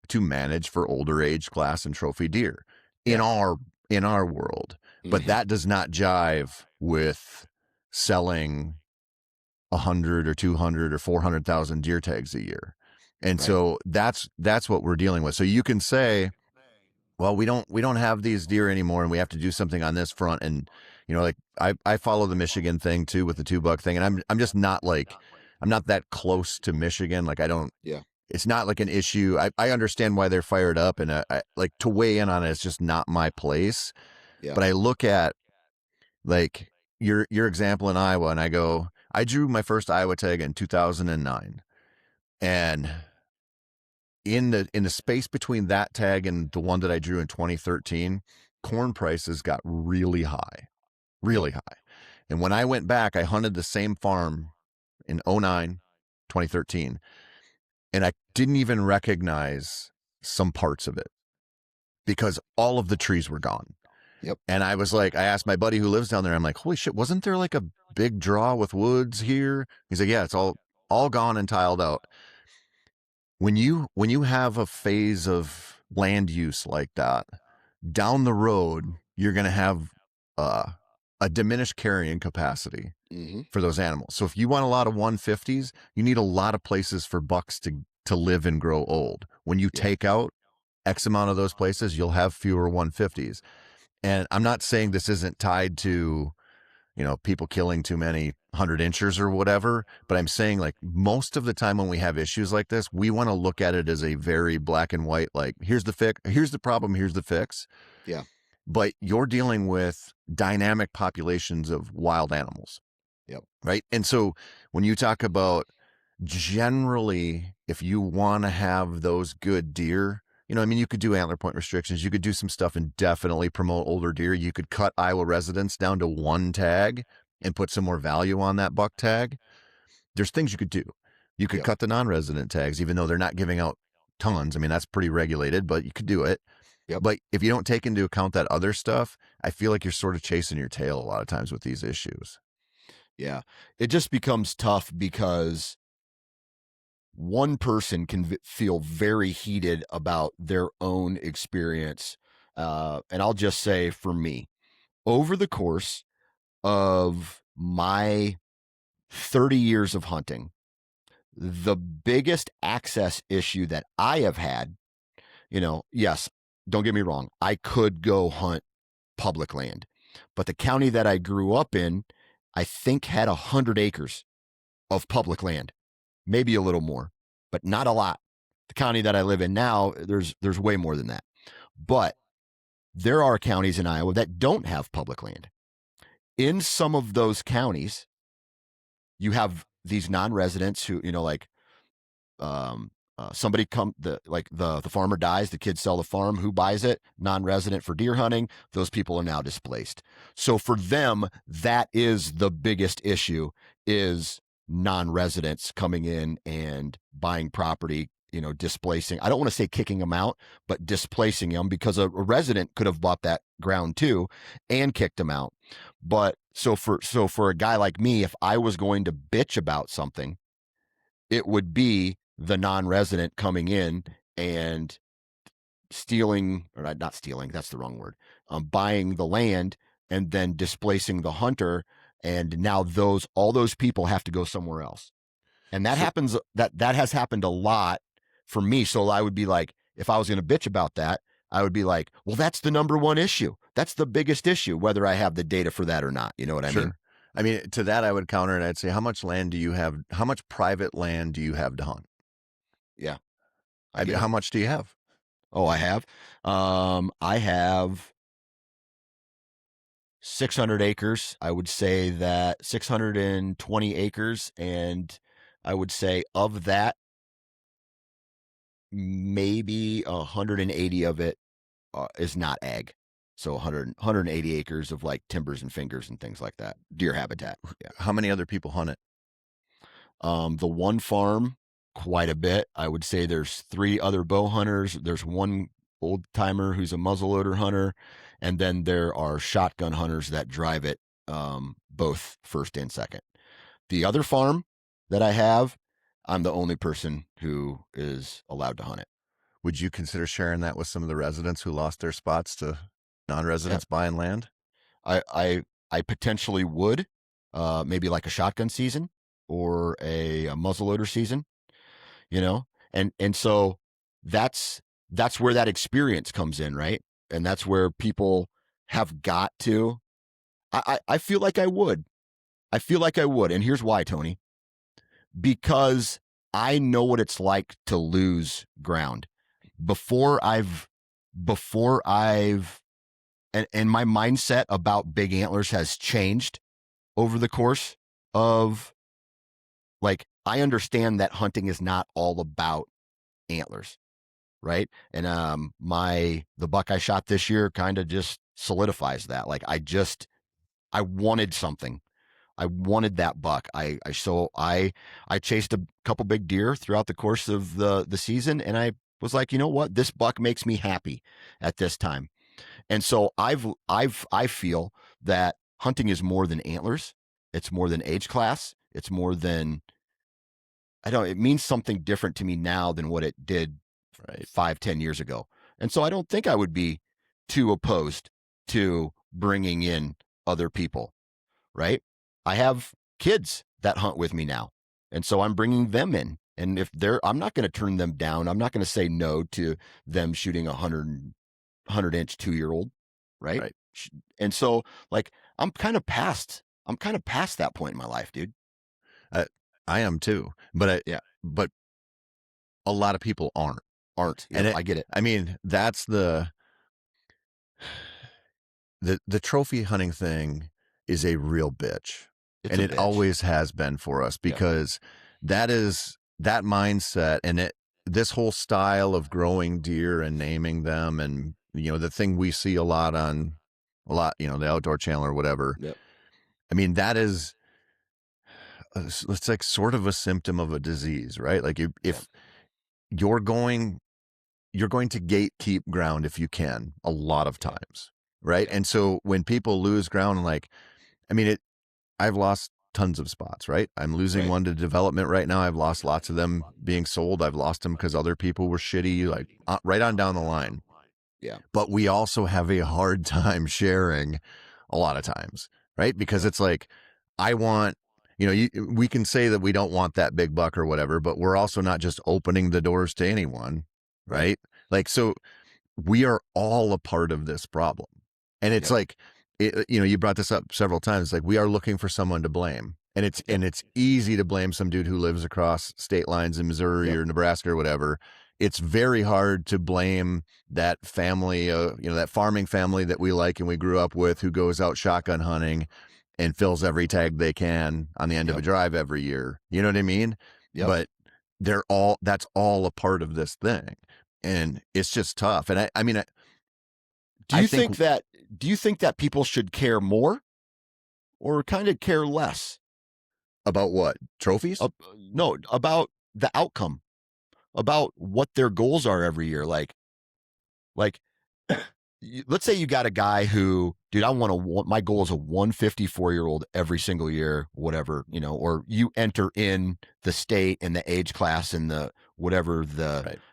to manage for older age class and trophy deer in our world. But that does not jive with selling 100 or 200 or 400,000 deer tags a year. And so that's what we're dealing with. So you can say, well, we don't have these deer anymore and we have to do something on this front. And, you know, like I follow the Michigan thing too with the 2-buck thing. And I'm just not like, I'm not that close to Michigan. Like it's not like an issue. I understand why they're fired up, and I like to weigh in on it. It's just not my place. Yeah. But I look at like your example in Iowa, and I go, I drew my first Iowa tag in 2009, and in the space between that tag and the one that I drew in 2013, corn prices got really high. And when I went back, I hunted the same farm in 2009, 2013. And I didn't even recognize some parts of it because all of the trees were gone. Yep. And I was like, I asked my buddy who lives down there, I'm like, holy shit, wasn't there like a big draw with woods here? He's like, yeah, it's all gone and tiled out. When you have a phase of land use like that, down the road, you're going to have a diminished carrying capacity for those animals. So if you want a lot of 150s, you need a lot of places for bucks to live and grow old. When you take out X amount of those places, you'll have fewer 150s. And I'm not saying this isn't tied to, you know, people killing too many 100-inchers or whatever, but I'm saying like most of the time when we have issues like this, we want to look at it as a very black and white, like here's the fix, here's the problem, here's the fix. Yeah. But you're dealing with dynamic populations of wild animals. Yep. Right. And so when you talk about generally, if you want to have those good deer, you know, I mean, you could do antler point restrictions. You could do some stuff and definitely promote older deer. You could cut Iowa residents down to 1 tag and put some more value on that buck tag. There's things you could do. You could cut the non-resident tags, even though they're not giving out tons. I mean, that's pretty regulated, but you could do it. Yep. But if you don't take into account that other stuff, I feel like you're sort of chasing your tail a lot of times with these issues. Yeah. It just becomes tough because one person can feel very heated about their own experience. And I'll just say for me, over the course of my 30 years of hunting, the biggest access issue that I have had, you know, yes, don't get me wrong, I could go hunt public land, but the county that I grew up in, I think had 100 acres of public land, maybe a little more, but not a lot. The county that I live in now, there's way more than that. But there are counties in Iowa that don't have public land. In some of those counties, you have these non-residents who, you know, like somebody the farmer dies, the kids sell the farm, who buys it? Non-resident for deer hunting. Those people are now displaced. So for them, that is the biggest issue, is non-residents coming in and buying property, you know, displacing. I don't want to say kicking them out, but displacing them, because a resident could have bought that ground too and kicked them out. But so for a guy like me, if I was going to bitch about something, it would be the non-resident coming in and stealing, or not stealing, that's the wrong word, buying the land and then displacing the hunter and now all those people have to go somewhere else. And that So, happens, that has happened a lot for me. So I would be like, if I was going to bitch about that, I would be like, well, that's the number one issue. That's the biggest issue, whether I have the data for that or not. You know what I mean? sure. I mean, to that, I would counter and I'd say, how much land do you have? How much private land do you have to hunt? Yeah, I get How it. much do you have? Oh, I have 600 acres. I would say that 620 acres. And I would say of that, maybe 180 of it is not ag. So 180 acres of like timbers and fingers and things like that. Deer habitat. Yeah. How many other people hunt it? The one farm, quite a bit. I would say there's 3 other bow hunters. There's one old timer who's a muzzleloader hunter. And then there are shotgun hunters that drive it, both first and second. The other farm that I have, I'm the only person who is allowed to hunt it. Would you consider sharing that with some of the residents who lost their spots to Yeah. non-residents buying land? I potentially would, maybe like a shotgun season or a muzzleloader season, you know, and so that's where that experience comes in, right? And that's where people have got to. I feel like I would. I feel like I would, and here's why, Tony. Because I know what it's like to lose ground before I've and my mindset about big antlers has changed over the course of, like, I understand that hunting is not all about antlers, right? And the buck I shot this year kind of just solidifies that. Like, I wanted something. I wanted that buck. I chased a couple big deer throughout the course of the season, and I was like, you know what? This buck makes me happy at this time. And so I feel that hunting is more than antlers. It's more than age class. It's more than, I don't, it means something different to me now than what it did Right. 5-10 years ago. And so I don't think I would be too opposed to bringing in other people, right? I have kids that hunt with me now. And so I'm bringing them in. And if I'm not going to turn them down. I'm not going to say no to them shooting 100-inch 2-year-old, right? Right. And so, like, I'm kind of past that point in my life, dude. I am too, Yeah. but a lot of people aren't. And I get it. I mean, that's the trophy hunting thing is a real bitch. It's And a it bitch. always has been for us because that mindset and this whole style of growing deer and naming them and, the thing we see a lot, the Outdoor Channel or whatever. Yep. I mean, that is, it's like sort of a symptom of a disease, right? Like if you're going to gatekeep ground if you can a lot of times, right? And so when people lose ground, like, I mean, I've lost tons of spots, right? I'm losing one to development right now. I've lost lots of them being sold. I've lost them because other people were shitty, like right on down the line. Yeah. But we also have a hard time sharing a lot of times, right? Because it's like, I want, we can say that we don't want that big buck or whatever, but we're also not just opening the doors to anyone, right? Like, so we are all a part of this problem. And it's like, you brought this up several times. Like, we are looking for someone to blame. And it's easy to blame some dude who lives across state lines in Missouri or Nebraska or whatever. It's very hard to blame that family, that farming family that we like and we grew up with, who goes out shotgun hunting and fills every tag they can on the end of a drive every year. You know what I mean? But that's all a part of this thing. And it's just tough. And I mean, do you think that people should care more or kind of care less about what? Trophies? No, about the outcome, about what their goals are every year. Like let's say you got a guy who, dude, my goal is a 154-year-old every single year, whatever, or you enter in the state and the age class and the whatever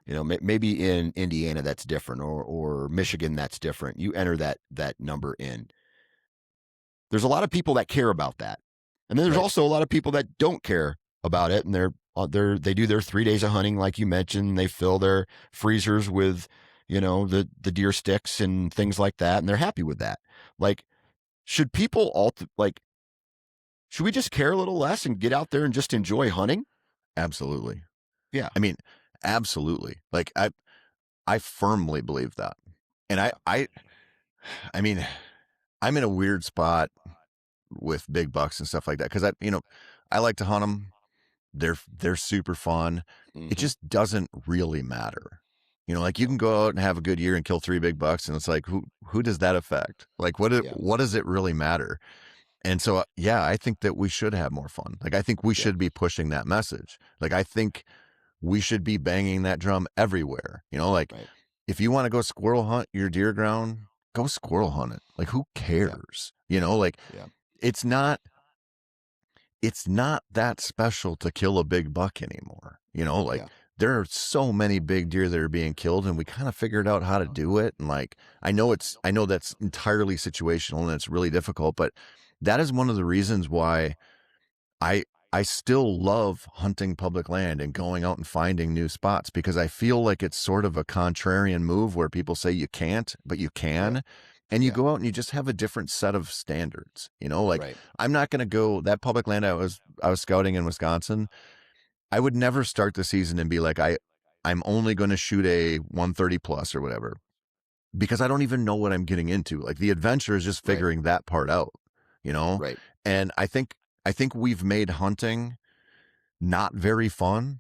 maybe in Indiana that's different, or Michigan that's different. You enter that number in. there's a lot of people that care about that. And then there's Right. also a lot of people that don't care about it. And they do their 3 days of hunting, like you mentioned. They fill their freezers with, the deer sticks and things like that. And they're happy with that. Like, should people should we just care a little less and get out there and just enjoy hunting? Absolutely. Yeah. I mean, absolutely. Like I firmly believe that. And Yeah. I mean, I'm in a weird spot with big bucks and stuff like that because I like to hunt them. They're super fun. It Mm-hmm. just doesn't really matter. Like you can go out and have a good year and kill 3 big bucks, and it's like who does that affect? Like Yeah. what does it really matter? And so yeah, I think that we should have more fun. Like I think we Yeah. should be pushing that message. Like I think we should be banging that drum everywhere. Like Right. if you want to go squirrel hunt your deer ground, go squirrel hunt it. Like who Yeah. cares? Like Yeah. it's not that special to kill a big buck anymore. Like Yeah. there are so many big deer that are being killed and we kind of figured out how to do it. And like, I know that's entirely situational and it's really difficult, but that is one of the reasons why I I still love hunting public land and going out and finding new spots because I feel like it's sort of a contrarian move where people say you can't, but you Right. can. And you Yeah. go out and you just have a different set of standards. Like Right. I'm not going to go that public land I was scouting in Wisconsin. I would never start the season and be like I'm only going to shoot a 130 plus or whatever because I don't even know what I'm getting into. Like the adventure is just Right. figuring that part out, you know? Right. And I think we've made hunting not very fun.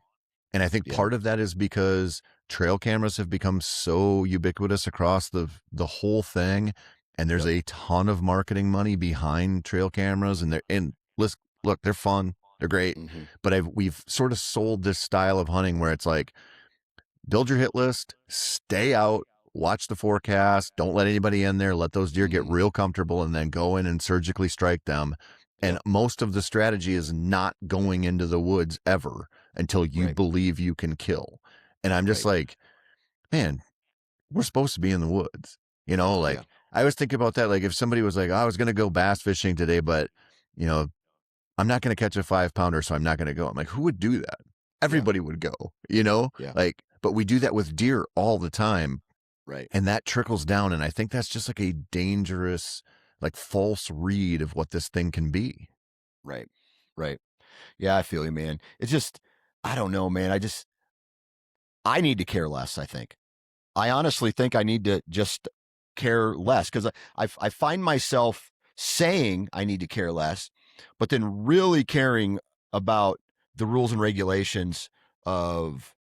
And I think Yeah. part of that is because trail cameras have become so ubiquitous across the whole thing. And there's Yep. a ton of marketing money behind trail cameras. And look, they're fun. They're great. Mm-hmm. But we've sort of sold this style of hunting where it's like, build your hit list, stay out, watch the forecast, don't let anybody in there, let those deer get Mm-hmm. real comfortable, and then go in and surgically strike them. And Yep. most of the strategy is not going into the woods ever until you Right. believe you can kill. And I'm just Right. like, man, we're supposed to be in the woods. Yeah. Like I was thinking about that. Like if somebody was like, oh, I was going to go bass fishing today, but, you know, I'm not going to catch a 5-pounder, so I'm not going to go. I'm like, who would do that? Yeah. Everybody would go, Yeah. like, but we do that with deer all the time. Right. And that trickles down. And I think that's just like a dangerous, like false read of what this thing can be. Right. Right. Yeah, I feel you, man. It's just, I don't know, man. I need to care less, I think. I honestly think I need to just care less because I find myself saying I need to care less, but then really caring about the rules and regulations of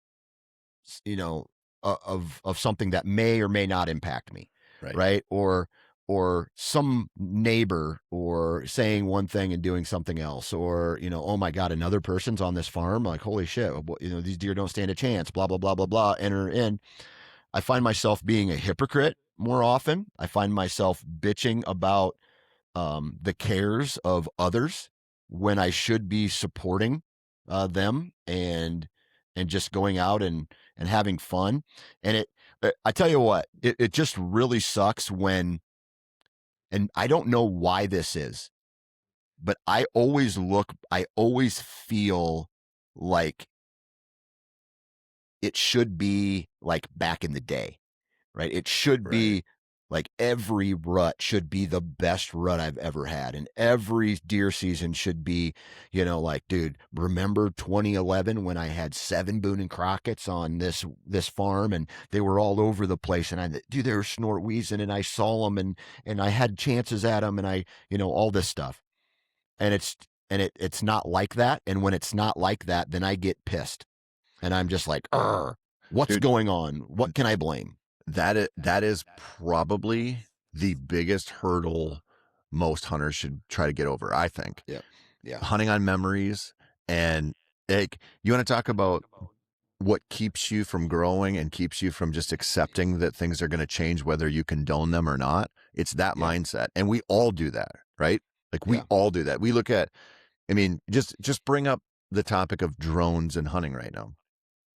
you know of something that may or may not impact me, Right. right? Or some neighbor or saying one thing and doing something else, or oh my god, another person's on this farm, like holy shit, these deer don't stand a chance, blah blah blah blah blah, enter in. I find myself being a hypocrite more often. I find myself bitching about the cares of others when I should be supporting them and just going out and having fun. And I tell you what, it just really sucks when, and I don't know why this is, but I always feel like it should be like back in the day, right? It should Right. be like every rut should be the best rut I've ever had. And every deer season should be, like, dude, remember 2011 when I had 7 Boone and Crockett's on this farm and they were all over the place and they were snort wheezing and I saw them and I had chances at them and all this stuff. And it's not like that. And when it's not like that, then I get pissed and I'm just like, what's Dude, going on? What can I blame? that is probably the biggest hurdle most hunters should try to get over, I think. Yeah. Yeah. Hunting on memories. And like, you want to talk about what keeps you from growing and keeps you from just accepting that things are going to change, whether you condone them or not. It's that Yeah. mindset. And we all do that, right? Like we Yeah. all do that. We look at, just bring up the topic of drones and hunting right now.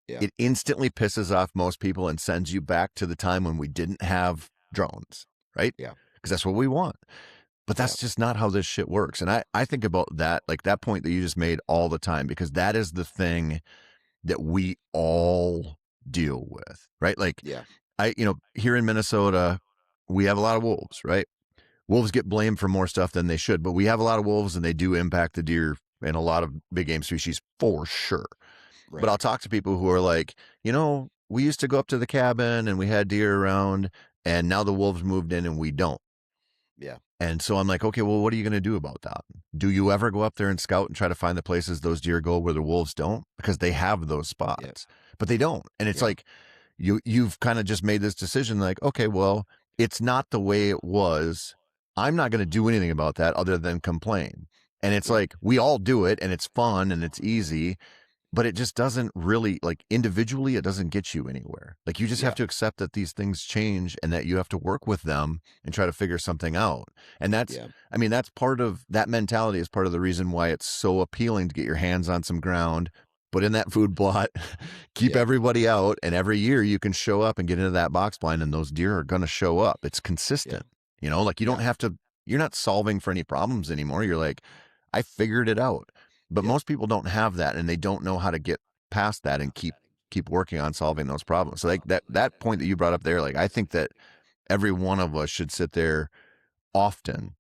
Yeah. It instantly pisses off most people and sends you back to the time when we didn't have drones, right? Yeah. Because that's what we want. But that's just not how this shit works. And I think about that, like that point that you just made all the time, because that is the thing that we all deal with, right? Like Yeah. here in Minnesota, we have a lot of wolves, right? Wolves get blamed for more stuff than they should, but we have a lot of wolves and they do impact the deer and a lot of big game species for sure. But Right. I'll talk to people who are like, we used to go up to the cabin and we had deer around, and now the wolves moved in and we don't. Yeah. And so I'm like, okay, well, what are you going to do about that? Do you ever go up there and scout and try to find the places those deer go where the wolves don't? Because they have those spots, but they don't. And it's like, you've kind of just made this decision like, okay, well, it's not the way it was. I'm not going to do anything about that other than complain. And it's like, we all do it and it's fun and it's easy, but it just doesn't really, like, individually, it doesn't get you anywhere. Like, you just have to accept that these things change and that you have to work with them and try to figure something out. And that's part of that mentality, is part of the reason why it's so appealing to get your hands on some ground, put in that food plot, keep everybody out, and every year you can show up and get into that box blind and those deer are going to show up. It's consistent, like you don't have to, you're not solving for any problems anymore. You're like, I figured it out. But most people don't have that, and they don't know how to get past that and keep working on solving those problems. So like that point that you brought up there, like I think that every one of us should sit there often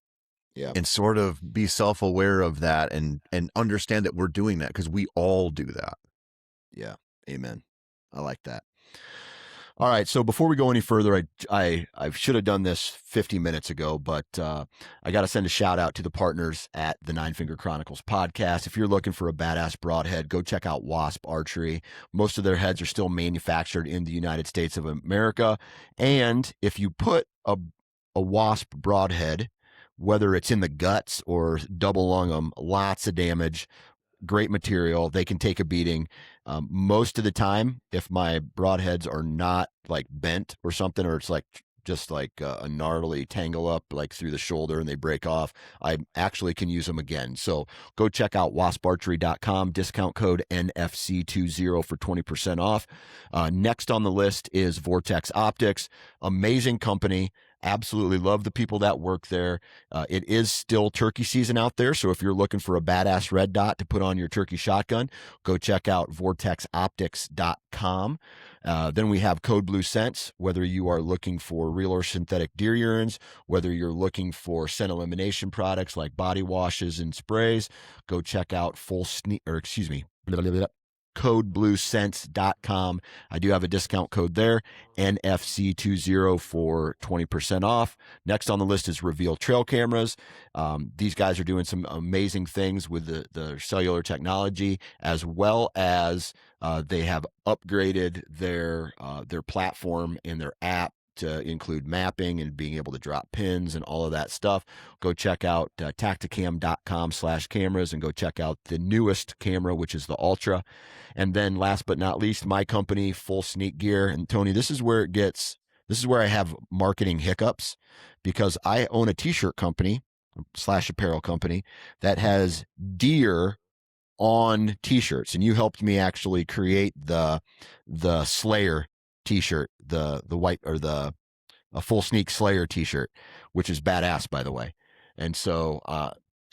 and sort of be self-aware of that and understand that we're doing that, because we all do that. Yeah. Amen. I like that. All right. So before we go any further, I should have done this 50 minutes ago, but I got to send a shout out to the partners at the Nine Finger Chronicles podcast. If you're looking for a badass broadhead, go check out Wasp Archery. Most of their heads are still manufactured in the United States of America. And if you put a Wasp broadhead, whether it's in the guts or double lung them, lots of damage. Great material. They can take a beating. Most of the time, if my broadheads are not like bent or something, or it's like just like a gnarly tangle up like through the shoulder and they break off, I actually can use them again. So go check out wasparchery.com, discount code NFC20 for 20% off. Next on the list is Vortex Optics. Amazing company. Absolutely love the people that work there. It is still turkey season out there, so if you're looking for a badass red dot to put on your turkey shotgun, go check out vortexoptics.com. Then we have Code Blue Scents. Whether you are looking for real or synthetic deer urines, whether you're looking for scent elimination products like body washes and sprays, go check out codebluescents.com. I do have a discount code there, NFC20 for 20% off. Next on the list is Reveal Trail Cameras. These guys are doing some amazing things with the cellular technology, as well as they have upgraded their platform and their app to include mapping and being able to drop pins and all of that stuff. Go check out tacticam.com/cameras and go check out the newest camera, which is the Ultra. And then last but not least, my company, Full Sneak Gear. And Tony, this is where I have marketing hiccups, because I own a t-shirt company / apparel company that has deer on t-shirts, and you helped me actually create the Slayer t-shirt, the white, or a Full Sneak Slayer t-shirt, which is badass, by the way. And so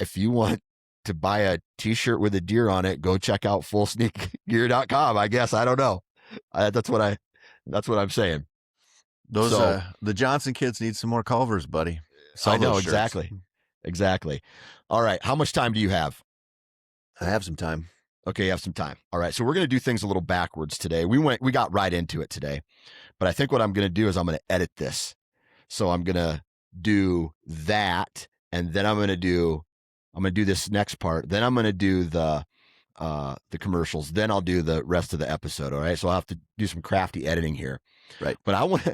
if you want to buy a t-shirt with a deer on it, go check out fullsneakgear.com. I guess, I don't know. That's what I'm saying. The Johnson kids need some more Culvers, buddy. I know, exactly. All right. How much time do you have? I have some time. Okay, you have some time. All right. So we're going to do things a little backwards today. We got right into it today, but I think what I'm going to do is I'm going to edit this. So I'm going to do that, and then I'm going to do this next part. Then I'm going to do the commercials. Then I'll do the rest of the episode. All right. So I'll have to do some crafty editing here. Right. But I want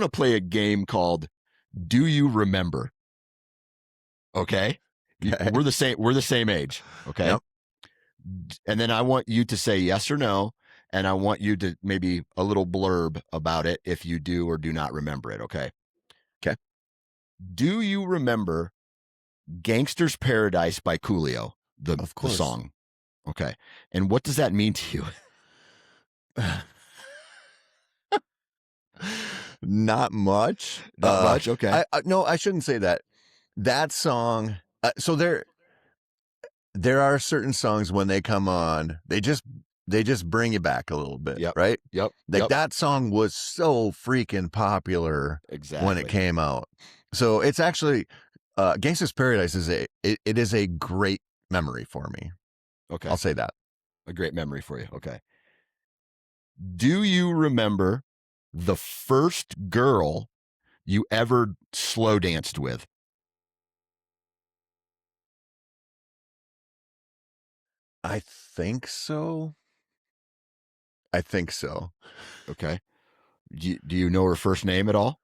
to play a game called Do You Remember? Okay. We're the same age. Okay. Yep. And then I want you to say yes or no. And I want you to maybe a little blurb about it if you do or do not remember it. Okay. Okay. Do you remember Gangster's Paradise by Coolio? The song. Okay. And what does that mean to you? Not much. Not much. Okay. No, I shouldn't say that. that song. So there are certain songs when they come on, they just bring you back a little bit, Yep. right? Yep. Like Yep. that song was so freaking popular when it Exactly. came out. So it's actually Gangsta's Paradise is it is a great memory for me. Okay. I'll say that. A great memory for you. Okay. Do you remember the first girl you ever slow danced with? I think so. I think so. Okay. Do you know her first name at all?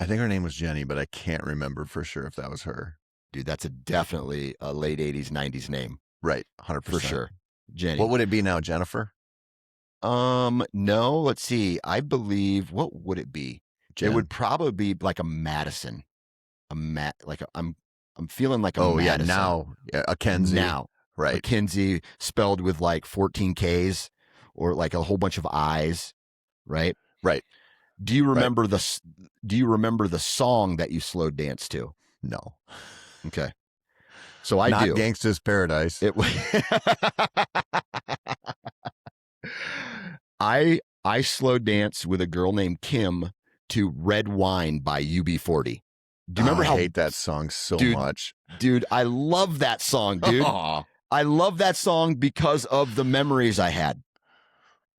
I think her name was Jenny, but I can't remember for sure if that was her. Dude, that's definitely a late 80s, 90s name Right, for 100%. sure. Jenny. What would it be now, Jennifer? No, let's see. I believe, what would it be? It Jen. would probably be like a Madison. I'm feeling like a Oh yeah, Madison. now a Kenzie. Now. Right. Mackenzie spelled with like 14 Ks or like a whole bunch of I's, right? Right. Do you remember do you remember the song that you slow danced to? No. Okay. So I Not do. Gangsta's Paradise. It I slow danced with a girl named Kim to Red Wine by UB40. Do you remember I how hate that song so much? Dude, I love that song, dude. I love that song because of the memories I had.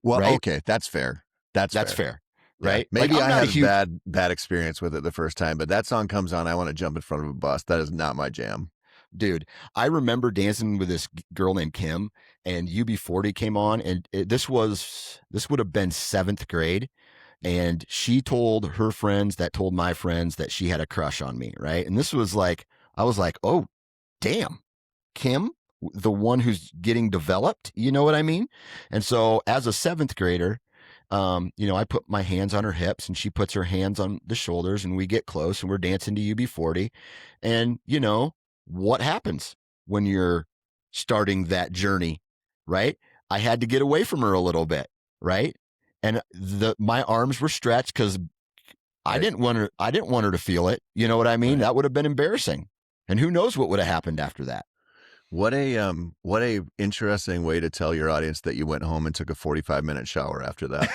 Well, right? okay, that's fair. That's fair. Yeah. Right? Maybe like, I had a bad experience with it the first time, but that song comes on, I want to jump in front of a bus. That is not my jam. Dude, I remember dancing with this girl named Kim, and UB40 came on, and this would have been 7th grade, and she told her friends that told my friends that she had a crush on me, right? And this was like, I was like, oh, damn, Kim, the one who's getting developed, you know what I mean? And so as a 7th grader, I put my hands on her hips and she puts her hands on the shoulders and we get close and we're dancing to UB40. And what happens when you're starting that journey, right? I had to get away from her a little bit, right? And my arms were stretched because I didn't want her to feel it. You know what I mean? Right. That would have been embarrassing. And who knows what would have happened after that. What a interesting way to tell your audience that you went home and took a 45-minute shower after that.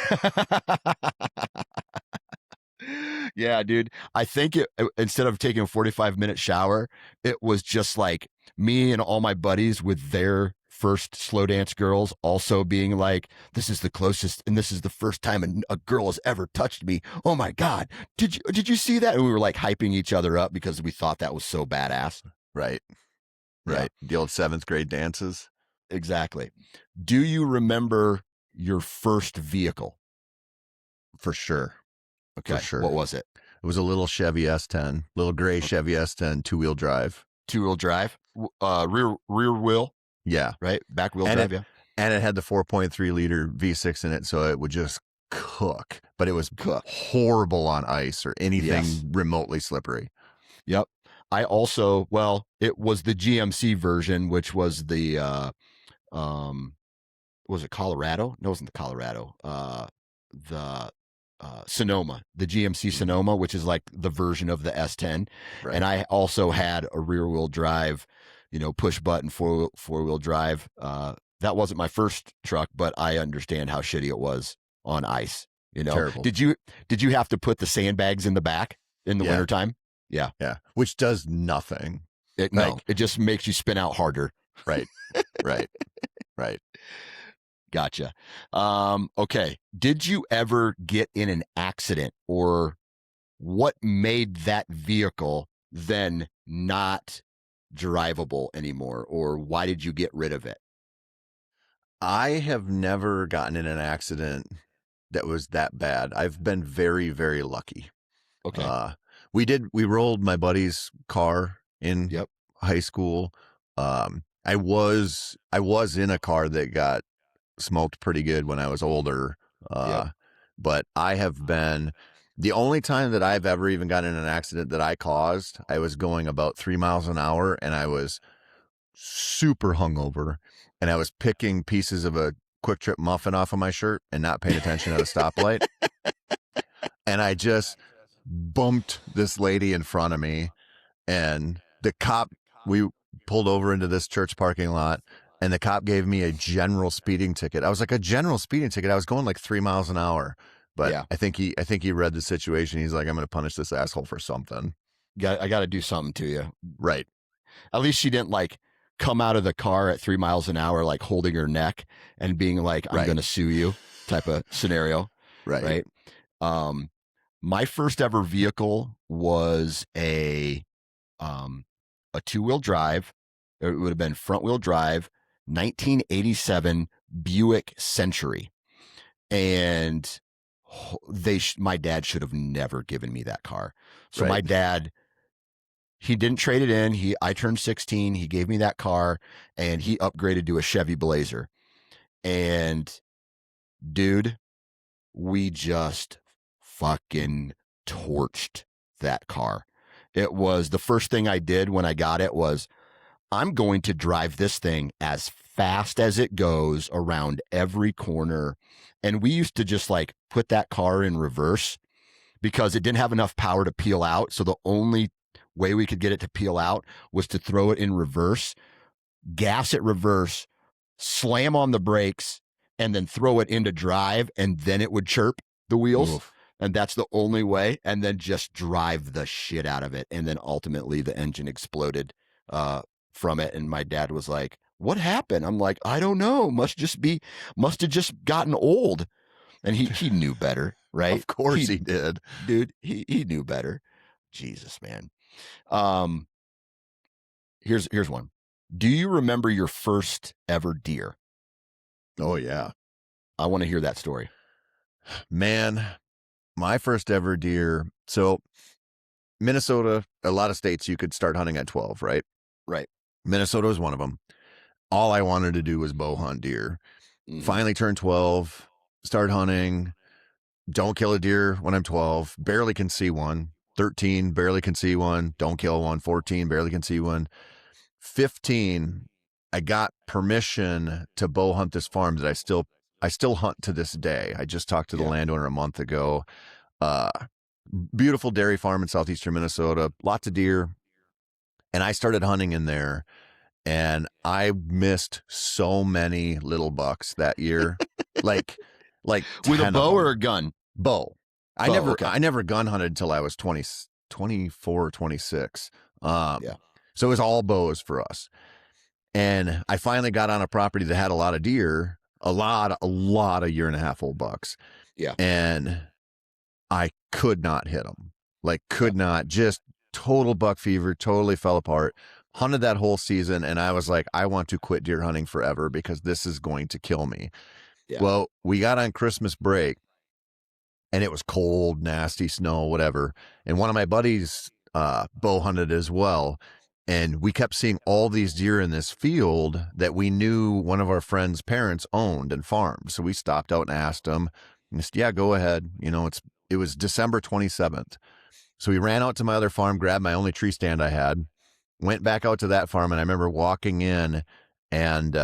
Yeah, dude. I think instead of taking a 45-minute shower, it was just like me and all my buddies with their first slow dance girls also being like, this is the closest and this is the first time a girl has ever touched me. Oh my God. Did you see that? And we were like hyping each other up because we thought that was so badass. Right. Yeah. The old 7th grade dances. Exactly. Do you remember your first vehicle? For sure. Okay. For sure. What was it? It was a little Chevy S10, little gray Chevy S10, 2-wheel drive. 2-wheel drive? Rear wheel? Yeah. Right? Back wheel drive, yeah. And it had the 4.3 liter V6 in it, so it would just cook. But it was horrible on ice or anything remotely slippery. Yep. I also, it was the GMC version, which was the, was it Colorado? No, it wasn't the Colorado. The Sonoma, the GMC Sonoma, which is like the version of the S10. Right. And I also had a rear wheel drive, push button four wheel drive. That wasn't my first truck, but I understand how shitty it was on ice. Terrible. Did you have to put the sandbags in the back in the wintertime? Yeah. Yeah. Which does nothing. No, it just makes you spin out harder. Right. Right. Right. Gotcha. Okay. Did you ever get in an accident, or what made that vehicle then not drivable anymore, or why did you get rid of it? I have never gotten in an accident that was that bad. I've been very, very lucky. Okay. We rolled my buddy's car in high school. I was in a car that got smoked pretty good when I was older. But I have been, the only time that I've ever even gotten in an accident that I caused, I was going about 3 miles an hour and I was super hungover and I was picking pieces of a Quick Trip muffin off of my shirt and not paying attention at a stoplight. And I just bumped this lady in front of me And the cop, we pulled over into this church parking lot, and the cop gave me a general speeding ticket. I was like, a general speeding ticket? I was going like 3 miles an hour. But Yeah. I think he read the situation. He's like, I'm going to punish this asshole for something. I got to do something to you. Right. At least she didn't like come out of the car at 3 miles an hour, like holding her neck and being like, I'm Right. going to sue you type of scenario. Right. My first ever vehicle was a 2-wheel drive. It would have been front wheel drive, 1987 Buick Century. And my dad should have never given me that car. So Right. my dad, he didn't trade it in. I turned 16. He gave me that car and he upgraded to a Chevy Blazer. And dude, we just fucking torched that car. It was the first thing I did when I got it was, I'm going to drive this thing as fast as it goes around every corner. And we used to just like put that car in reverse because it didn't have enough power to peel out. So the only way we could get it to peel out was to throw it in reverse, gas it reverse, slam on the brakes, and then throw it into drive. And then it would chirp the wheels. Oof. And that's the only way. And then just drive the shit out of it. And then ultimately the engine exploded from it. And my dad was like, what happened? I'm like, I don't know. Must have just gotten old. And he knew better, right? Of course he did. Dude, he knew better. Jesus, man. Here's one. Do you remember your first ever deer? Oh, yeah. I want to hear that story. Man, my first ever deer. So Minnesota, a lot of states you could start hunting at 12, right? Right. Minnesota was one of them. All I wanted to do was bow hunt deer. Finally turned 12, start hunting. Don't kill a deer when I'm 12. Barely can see one. 13, barely can see one. Don't kill one. 14, barely can see one. 15, I got permission to bow hunt this farm that I still hunt to this day. I just talked to the landowner a month ago. Beautiful dairy farm in southeastern Minnesota, lots of deer. And I started hunting in there, and I missed so many little bucks that year. like with a bow or a gun? Bow. I Okay. never gun hunted until I was 24, 26. Yeah. So it was all bows for us. And I finally got on a property that had a lot of deer, a lot of year-and-a-half-old bucks. Yeah. And I could not hit them. Not, just total buck fever, totally fell apart. Hunted that whole season, and I was like, I want to quit deer hunting forever because this is going to kill me. Yeah. Well, we got on Christmas break, and it was cold, nasty snow, whatever. And one of my buddies bow hunted as well. And we kept seeing all these deer in this field that we knew one of our friends' parents owned and farmed. So we stopped out and asked him, and he said, yeah, go ahead. It was December 27th. So we ran out to my other farm, grabbed my only tree stand I had, went back out to that farm. And I remember walking in and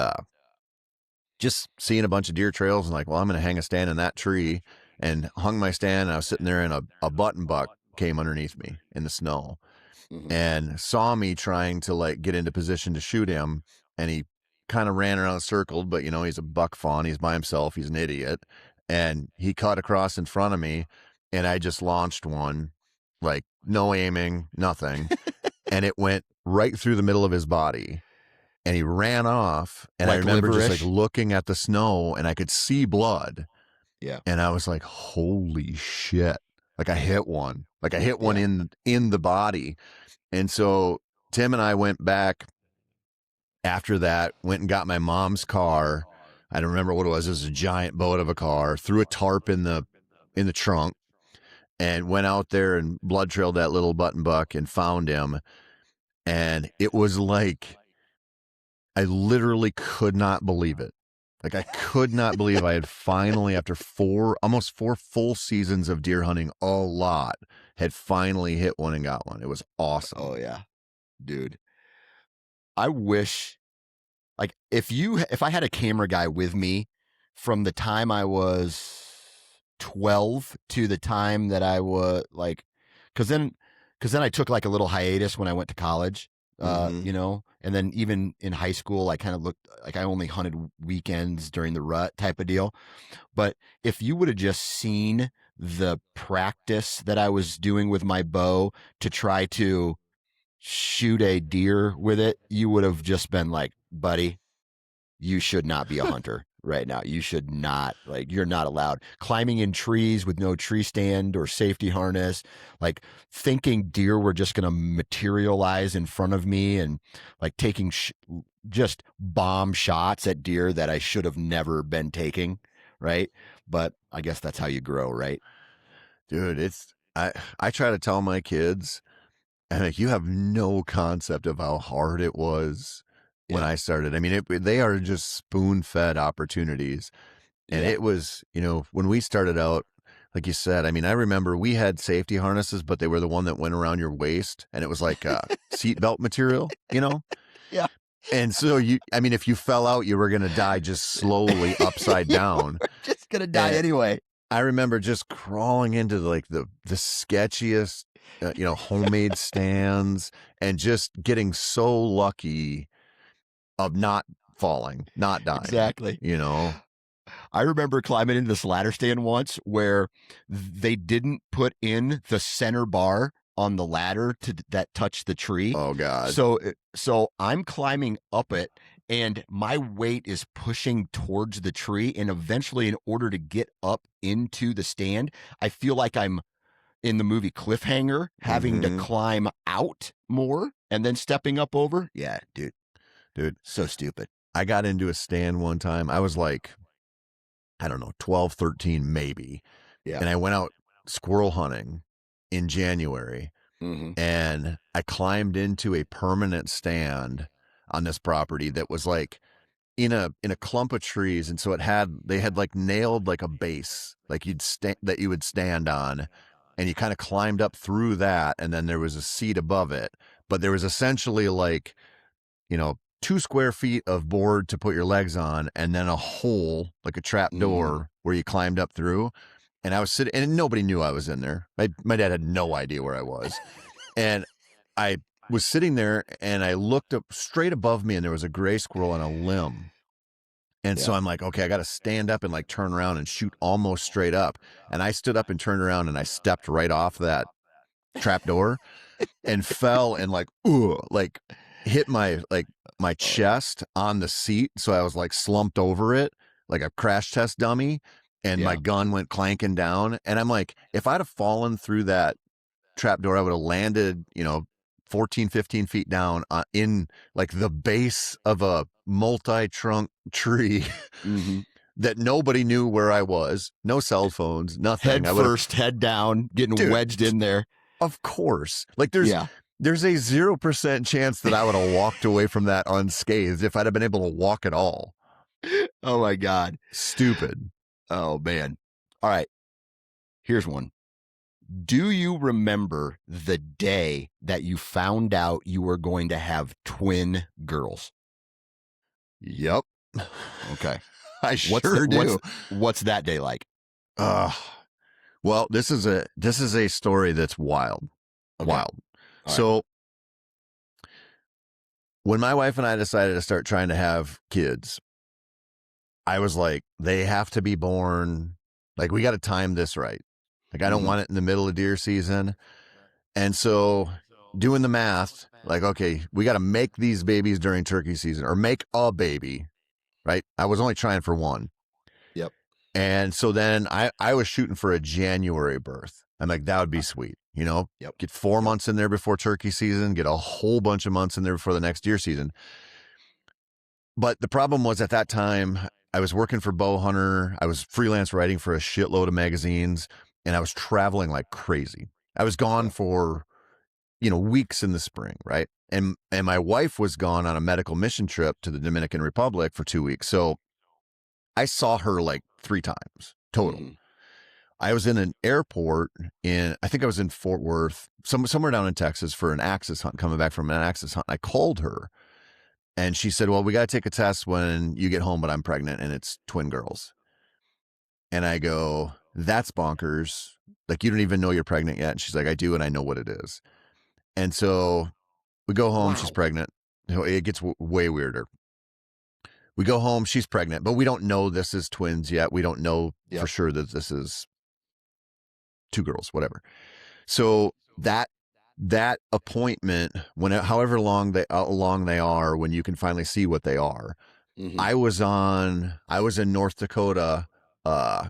just seeing a bunch of deer trails and like, well, I'm going to hang a stand in that tree, and hung my stand. And I was sitting there, and a button buck came underneath me in the snow. And saw me trying to like get into position to shoot him. And he kind of ran around circled, but he's a buck fawn. He's by himself. He's an idiot. And he cut across in front of me, and I just launched one, like no aiming, nothing. And it went right through the middle of his body, and he ran off. And Like I remember liverish? just like looking at the snow, and I could see blood. Yeah. And I was like, holy shit. Like I hit one. In the body. And so Tim and I went back after that, went and got my mom's car. I don't remember what it was. It was a giant boat of a car, threw a tarp in the trunk, and went out there and blood trailed that little button buck and found him. And it was like, I literally could not believe it. Like I could not believe I had finally, after almost 4 full seasons of deer hunting, a lot, had finally hit one and got one. It was awesome. Oh yeah, dude. I wish, like, if I had a camera guy with me from the time I was 12 to the time that I was like, because then because then I took like a little hiatus when I went to college, Mm-hmm. and then even in high school, I kind of looked like I only hunted weekends during the rut type of deal. But if you would have just seen the practice that I was doing with my bow to try to shoot a deer with it, you would have just been like, buddy, you should not be a hunter right now. You should not, like, you're not allowed climbing in trees with no tree stand or safety harness, like thinking deer were just going to materialize in front of me and like taking just bomb shots at deer that I should have never been taking. Right. But I guess that's how you grow. Right. Dude, I try to tell my kids, and like, you have no concept of how hard it was when Yeah. I started. I mean, they are just spoon-fed opportunities. And Yeah. it was, when we started out, like you said, I mean, I remember we had safety harnesses, but they were the one that went around your waist, and it was like seatbelt material, Yeah. And so I mean, if you fell out, you were going to die just slowly upside You were down. just going to die And anyway. I remember just crawling into like the sketchiest, homemade stands, and just getting so lucky of not falling, not dying, Exactly. I remember climbing into this ladder stand once where they didn't put in the center bar on the ladder that touched the tree. Oh God. So I'm climbing up it and my weight is pushing towards the tree, and eventually in order to get up into the stand, I feel like I'm in the movie Cliffhanger having to Mhm. climb out more and then stepping up over. Yeah, dude. Dude, So stupid. I got into a stand one time. I was like, I don't know, 12, 13 maybe. Yeah. And I went out squirrel hunting in January, Mm-hmm. and I climbed into a permanent stand on this property that was like in a clump of trees. And so they had like nailed like a base, like that you would stand on, and you kind of climbed up through that. And then there was a seat above it, but there was essentially like, 2 square feet of board to put your legs on, and then a hole, like a trap door where you climbed up through. And I was sitting, and nobody knew I was in there. My dad had no idea where I was. And I was sitting there, and I looked up straight above me, and there was a gray squirrel on a limb. And so I'm like, okay, I got to stand up and like turn around and shoot almost straight up. And I stood up and turned around, and I stepped right off that trap door and fell, and like, ooh, like hit my chest on the seat. So I was like slumped over it like a crash test dummy, and my gun went clanking down. And I'm like, if I'd have fallen through that trap door, I would have landed, 14, 15 feet down in like the base of a multi-trunk tree. Mm-hmm. That nobody knew where I was. No cell phones, nothing. Head first, head down, getting wedged in there. Of course. Like there's a 0% chance that I would have walked away from that unscathed if I'd have been able to walk at all. Oh my God. Stupid. Oh man. All right. Here's one. Do you remember the day that you found out you were going to have twin girls? Yep. Okay. I sure do. What's that day like? Well, this is a story that's wild. Okay. Wild. All So right. when my wife and I decided to start trying to have kids, I was like, they have to be born. Like, we got to time this right. Like, I don't want it in the middle of deer season. And so doing the math, like, okay, we got to make these babies during turkey season, or make a baby, right? I was only trying for one. Yep. And so then I was shooting for a January birth. I'm like, that would be sweet. Get 4 months in there before turkey season, get a whole bunch of months in there before the next deer season. But the problem was, at that time, I was working for Bow Hunter. I was freelance writing for a shitload of magazines, and I was traveling like crazy. I was gone for, weeks in the spring, right? And my wife was gone on a medical mission trip to the Dominican Republic for 2 weeks. So I saw her like 3 times total. Mm-hmm. I was in an airport I think I was in Fort Worth, somewhere down in Texas, for an axis hunt, coming back from an axis hunt. I called her, and she said, well, we got to take a test when you get home, but I'm pregnant and it's twin girls. And I go, that's bonkers. Like, you don't even know you're pregnant yet. And she's like, I do, and I know what it is. And so we go home. She's Wow. pregnant. It gets way weirder. We go home. She's pregnant, but we don't know this is twins yet. We don't know for Yep. sure that this is two girls, whatever. So that appointment, however long they are, when you can finally see what they are. Mm-hmm. I was in North Dakota, uh,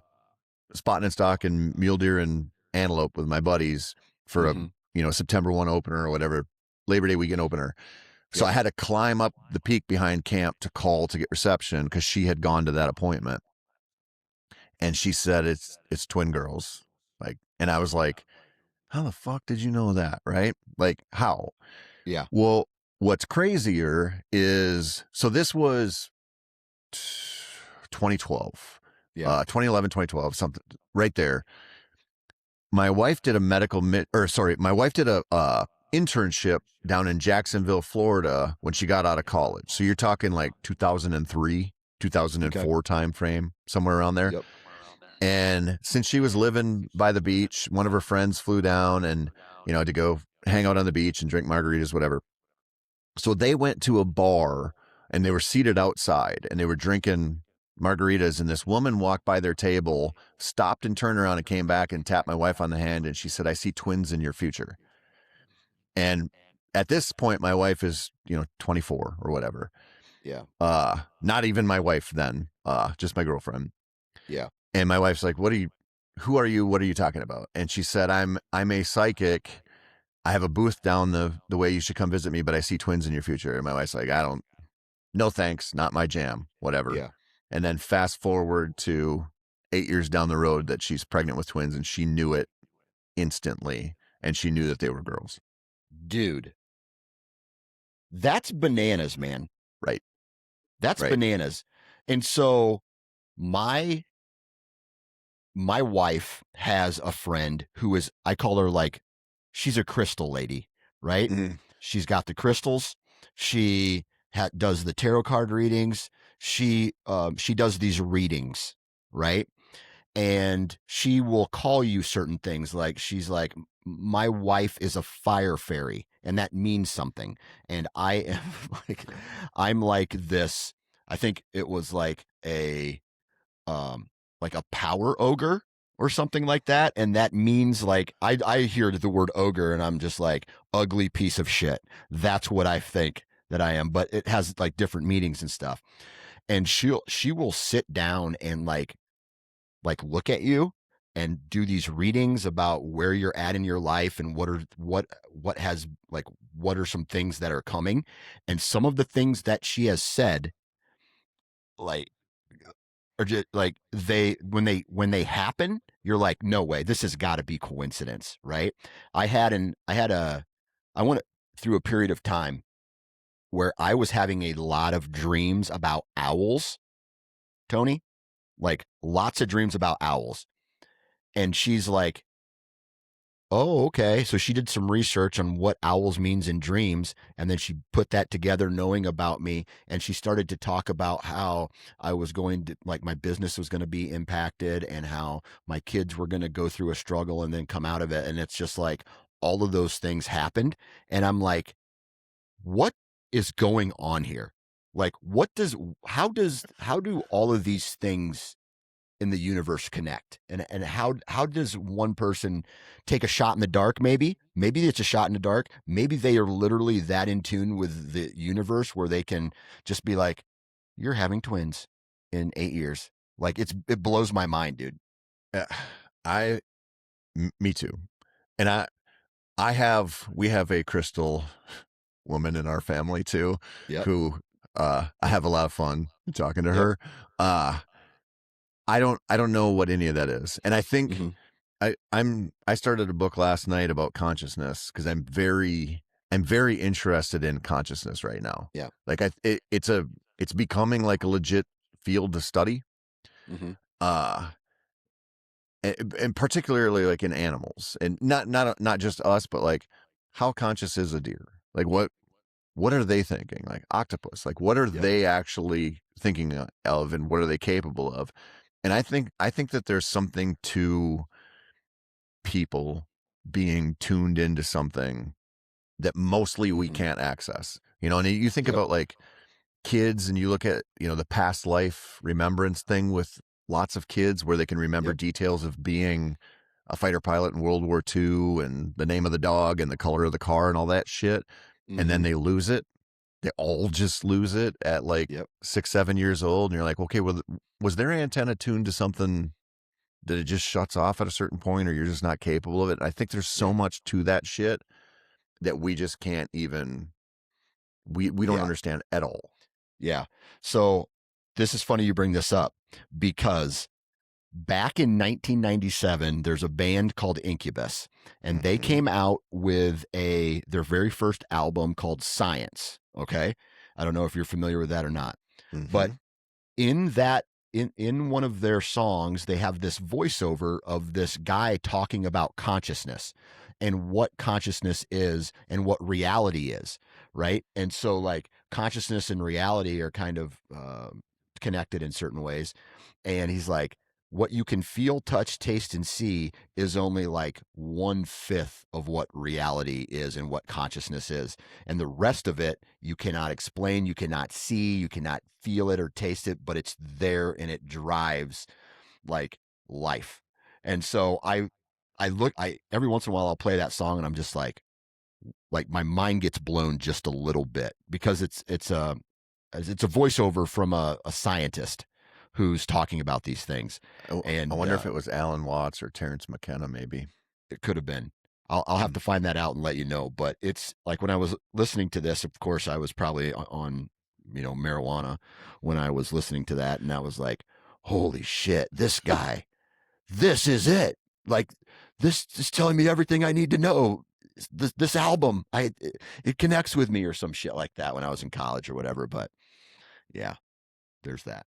spotting and stalking mule deer and antelope with my buddies for a Mm-hmm. September 1 opener or whatever, Labor Day weekend opener. So Yep. I had to climb up the peak behind camp to call to get reception because she had gone to that appointment, and she said it's twin girls. Like, and I was like, how the fuck did you know that? Right? Like, how? Yeah. Well, what's crazier is, so this was 2012, Yeah. 2011, 2012, something right there. My wife did a my wife did a internship down in Jacksonville, Florida when she got out of college. So you're talking like 2003, Okay. 2004 time frame, somewhere around there. Yep. And since she was living by the beach, one of her friends flew down and, to go hang out on the beach and drink margaritas, whatever. So they went to a bar and they were seated outside and they were drinking margaritas. And this woman walked by their table, stopped and turned around and came back and tapped my wife on the hand. And she said, "I see twins in your future." And at this point, my wife is, 24 or whatever. Yeah. Not even my wife then, just my girlfriend. Yeah. And my wife's like, who are you? What are you talking about? And she said, I'm a psychic. I have a booth down the way. You should come visit me, but I see twins in your future. And my wife's like, no thanks, not my jam, whatever. Yeah. And then fast forward to 8 years down the road that she's pregnant with twins, and she knew it instantly, and she knew that they were girls. Dude, that's bananas, man. Right. That's Right. bananas. And so my wife has a friend who is, I call her like, she's a crystal lady, right? Mm-hmm. She's got the crystals. She does the tarot card readings. She does these readings, right? And she will call you certain things. Like, she's like, my wife is a fire fairy, and that means something. And I am I'm like this. I think it was like a power ogre or something like that. And that means, like, I hear the word ogre and I'm just like, ugly piece of shit. That's what I think that I am. But it has like different meanings and stuff. And she will sit down and like look at you and do these readings about where you're at in your life and what are some things that are coming. And some of the things that she has said, like, or just like, when they happen, you're like, no way, this has got to be coincidence, right? I went through a period of time where I was having a lot of dreams about owls, Tony, like lots of dreams about owls. And she's like, oh, okay. So she did some research on what owls means in dreams, and then she put that together knowing about me, and she started to talk about how I was going to, like, my business was going to be impacted and how my kids were going to go through a struggle and then come out of it. And it's just like all of those things happened. And I'm like, what is going on here? Like, how do all of these things in the universe connect, and how does one person take a shot in the dark? Maybe it's a shot in the dark. Maybe they are literally that in tune with the universe where they can just be like, you're having twins in 8 years. Like, it blows my mind, dude. I me too. And we have a crystal woman in our family too, Yep. who I have a lot of fun talking to Yep. her. I don't know what any of that is. And I think Mm-hmm. I started a book last night about consciousness because I'm very interested in consciousness right now. Yeah. Like, it's becoming like a legit field to study. Mm-hmm. And particularly like in animals, and not just us, but like, how conscious is a deer? Like, what are they thinking? Like octopus, like what are Yep. they actually thinking of, and what are they capable of? And I think that there's something to people being tuned into something that mostly we Mhm. can't access. And you think Yep. about like kids and you look at, the past life remembrance thing with lots of kids where they can remember Yep. details of being a fighter pilot in World War II and the name of the dog and the color of the car and all that shit. And then Mhm. they lose it. They all just lose it at like Yep. 6, 7 years old. And you're like, okay, well, was their antenna tuned to something that it just shuts off at a certain point or you're just not capable of it? And I think there's so Yeah. much to that shit that we just can't even, we don't Yeah. understand at all. Yeah. So this is funny you bring this up because back in 1997, there's a band called Incubus, and they Mm-hmm. came out with their very first album called Science. Okay. I don't know if you're familiar with that or not, Mm-hmm. but in that in one of their songs they have this voiceover of this guy talking about consciousness and what consciousness is and what reality is, right? And so like consciousness and reality are kind of connected in certain ways, and he's like, what you can feel, touch, taste, and see is only like 1/5 of what reality is and what consciousness is. And the rest of it, you cannot explain, you cannot see, you cannot feel it or taste it, but it's there and it drives like life. And so I every once in a while I'll play that song and I'm just like my mind gets blown just a little bit because it's a voiceover from a scientist who's talking about these things, I and wonder if it was Alan Watts or Terrence McKenna, maybe. it could have been. I'll have Hmm. to find that out and let you know. But it's like when I was listening to this, of course, I was probably on marijuana when I was listening to that, and I was like, "Holy shit, this guy, this is it! Like this is telling me everything I need to know." This album, it connects with me or some shit like that when I was in college or whatever. But yeah, there's that.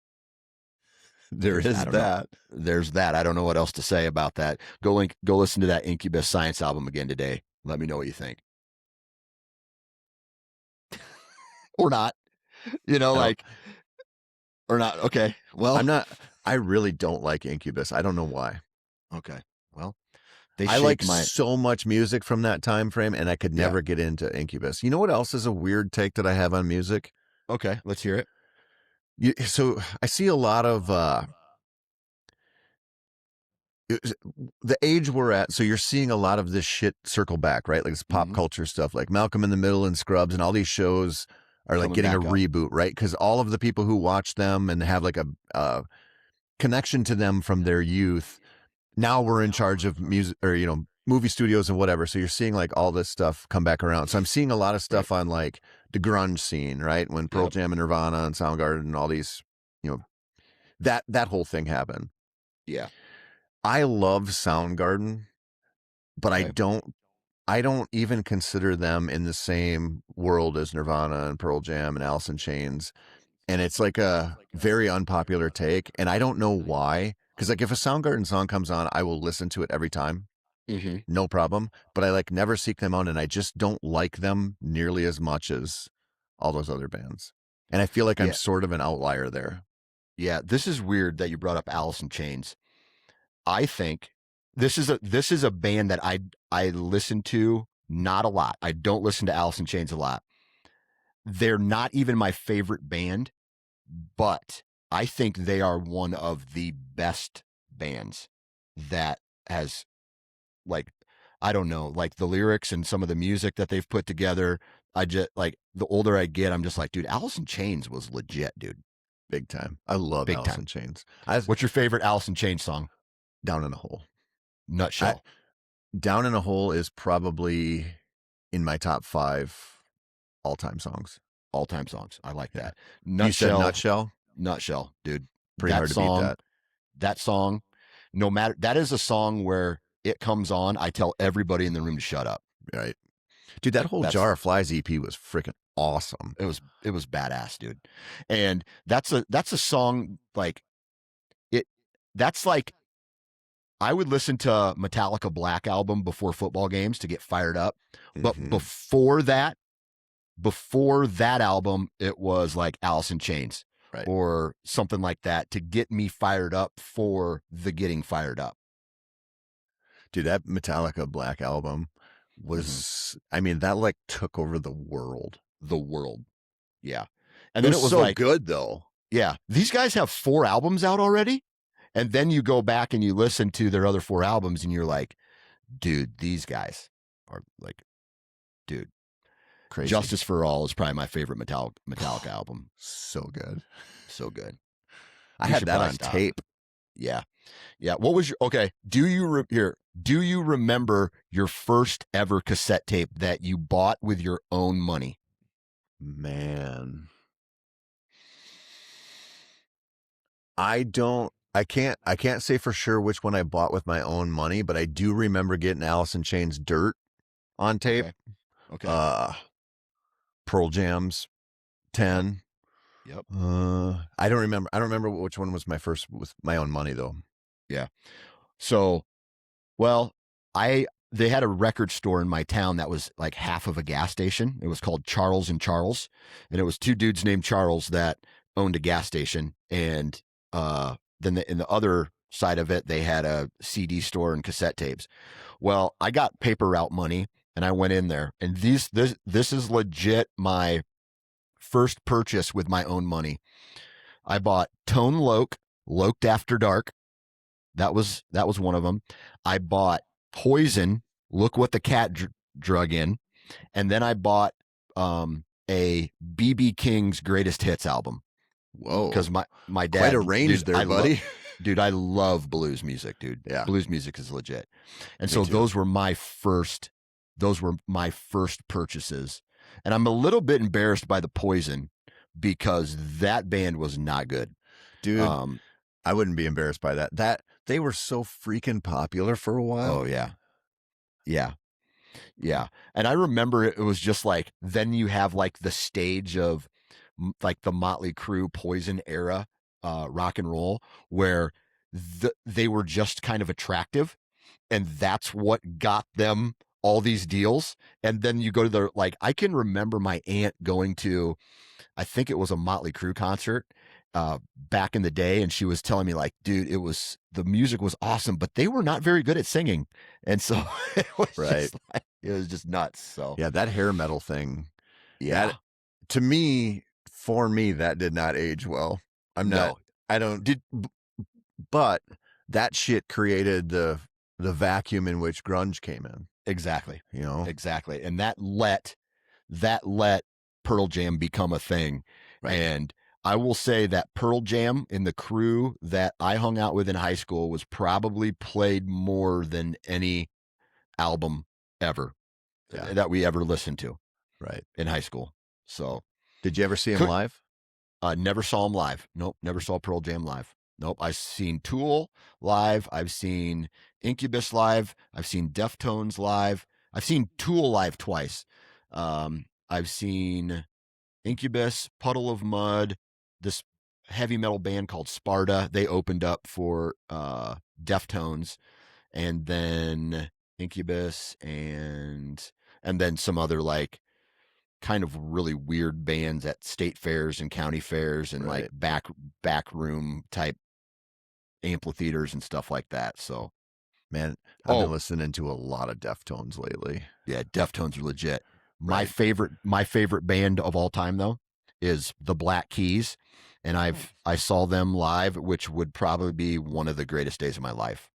There I is don't know. that. There's that. I don't know what else to say about that. Go listen to that Incubus Science album again today. Let me know what you think. Or not. I don't. Like or not. Okay. I'm Well, not. I really don't like Incubus. I don't know why. okay. Well, they I like shaped my so much music from that time frame, and I could yeah. never get into Incubus. You know what else is a weird take that I have on music? Okay, let's hear it. So I see a lot of the age we're at. So you're seeing a lot of this shit circle back, right? Like this pop Mhm. culture stuff, like Malcolm in the Middle and Scrubs, and all these shows are like Coming getting a back up. reboot, right? Because all of the people who watch them and have like a connection to them from their youth, now we're in charge of music or movie studios and whatever. So you're seeing like all this stuff come back around. So I'm seeing a lot of Right. stuff on like the grunge scene, right? When Pearl Yep. Jam and Nirvana and Soundgarden and all these, you know, that whole thing happened. Yeah. I love Soundgarden, but Okay. I don't even consider them in the same world as Nirvana and Pearl Jam and Alice in Chains. And it's like a very unpopular take. And I don't know why. Because like if a Soundgarden song comes on, I will listen to it every time. Mhm. No problem. But I like never seek them out and I just don't like them nearly as much as all those other bands. And I feel like I'm Yeah. sort of an outlier there. Yeah, this is weird that you brought up Alice in Chains. I think this is a band that I listen to not a lot. I don't listen to Alice in Chains a lot. They're not even my favorite band, but I think they are one of the best bands that has like I don't know, like the lyrics and some of the music that they've put together. I just like the older I get, I'm just like, dude, Alice in Chains was legit, dude. Big time. I love Big Alice time. in Chains. I was What's your favorite Alice in Chains song? down in a hole. I Nutshell. Down in a Hole is probably in my top 5 all-time songs. All time songs. I like Yeah. that. You said Nutshell, Nutshell? Nutshell, dude. Pretty That hard to beat song, that. that song, no matter that is a song where it comes on, I tell everybody in the room to shut up. Right. Dude, that Like whole Jar of Flies EP was freaking awesome. it was badass, dude. And that's a song like it that's like I would listen to Metallica Black album before football games to get fired up. But Mm-hmm. before that album, it was like Alice in Chains Right. or something like that to get me fired up for the getting fired up. Dude, that Metallica Black album. Mhm. was, I mean, that like took over the world. The world. Yeah. And It then was it was so like, good though. yeah, these guys have 4 albums out already. And then you go back and you listen to their other 4 albums and you're like, dude, these guys are like, dude, Crazy. Justice for All is probably my favorite Metallica album. So good. So good. I We had should that probably on stop. tape. Yeah. Yeah. What was your, okay. Do you remember your first ever cassette tape that you bought with your own money? Man. I can't say for sure which one I bought with my own money, but I do remember getting Alice in Chains Dirt on tape. Okay. Okay. Uh Pearl Jam's 10. Yep. I don't remember which one was my first with my own money though. Yeah. So, well, they had a record store in my town that was like half of a gas station. It was called Charles and Charles, and it was 2 dudes named Charles that owned a gas station. And then in the other side of it, they had a CD store and cassette tapes. Well, I got paper route money, and I went in there, and this is legit my first purchase with my own money. I bought Tone Loc, Loked After Dark. That was one of them. I bought Poison, Look What the Cat Drug In, and then I bought a BB King's Greatest Hits album Whoa. because my dad, Quite a range dude, there, buddy. Dude, I love blues music, dude. Yeah. Blues music is legit. And Me so too. those were my first purchases. And I'm a little bit embarrassed by the Poison because that band was not good. Dude, I wouldn't be embarrassed by that. They were so freaking popular for a while. Oh yeah. Yeah. Yeah. And I remember it was just like, then you have like the stage of like the Motley Crue Poison era rock and roll where they were just kind of attractive. And that's what got them all these deals. And then you go to the, like, I can remember my aunt going to, I think it was a Motley Crue concert back in the day. And she was telling me like, dude, the music was awesome, but they were not very good at singing. And so it was just like, it was just nuts. So yeah, that hair metal thing. yeah, For me, that did not age well. No. I don't but that shit created the vacuum in which grunge came in. Exactly. You know? Exactly. And that let Pearl Jam become a thing. Right. And I will say that Pearl Jam in the crew that I hung out with in high school was probably played more than any album ever that we ever listened to. Right. In high school. So did you ever see him live? Never saw him live. Nope. Never saw Pearl Jam live. Nope. I've seen Tool live. I've seen Incubus live. I've seen Deftones live. I've seen Tool live twice. I've seen Incubus, Puddle of Mud, this heavy metal band called Sparta. They opened up for Deftones, and then Incubus, and then some other like kind of really weird bands at state fairs and county fairs and like back room type amphitheaters and stuff like that. So, man, I've been listening to a lot of Deftones lately. Yeah, Deftones are legit. My favorite band of all time though is the Black Keys, and I saw them live, which would probably be one of the greatest days of my life.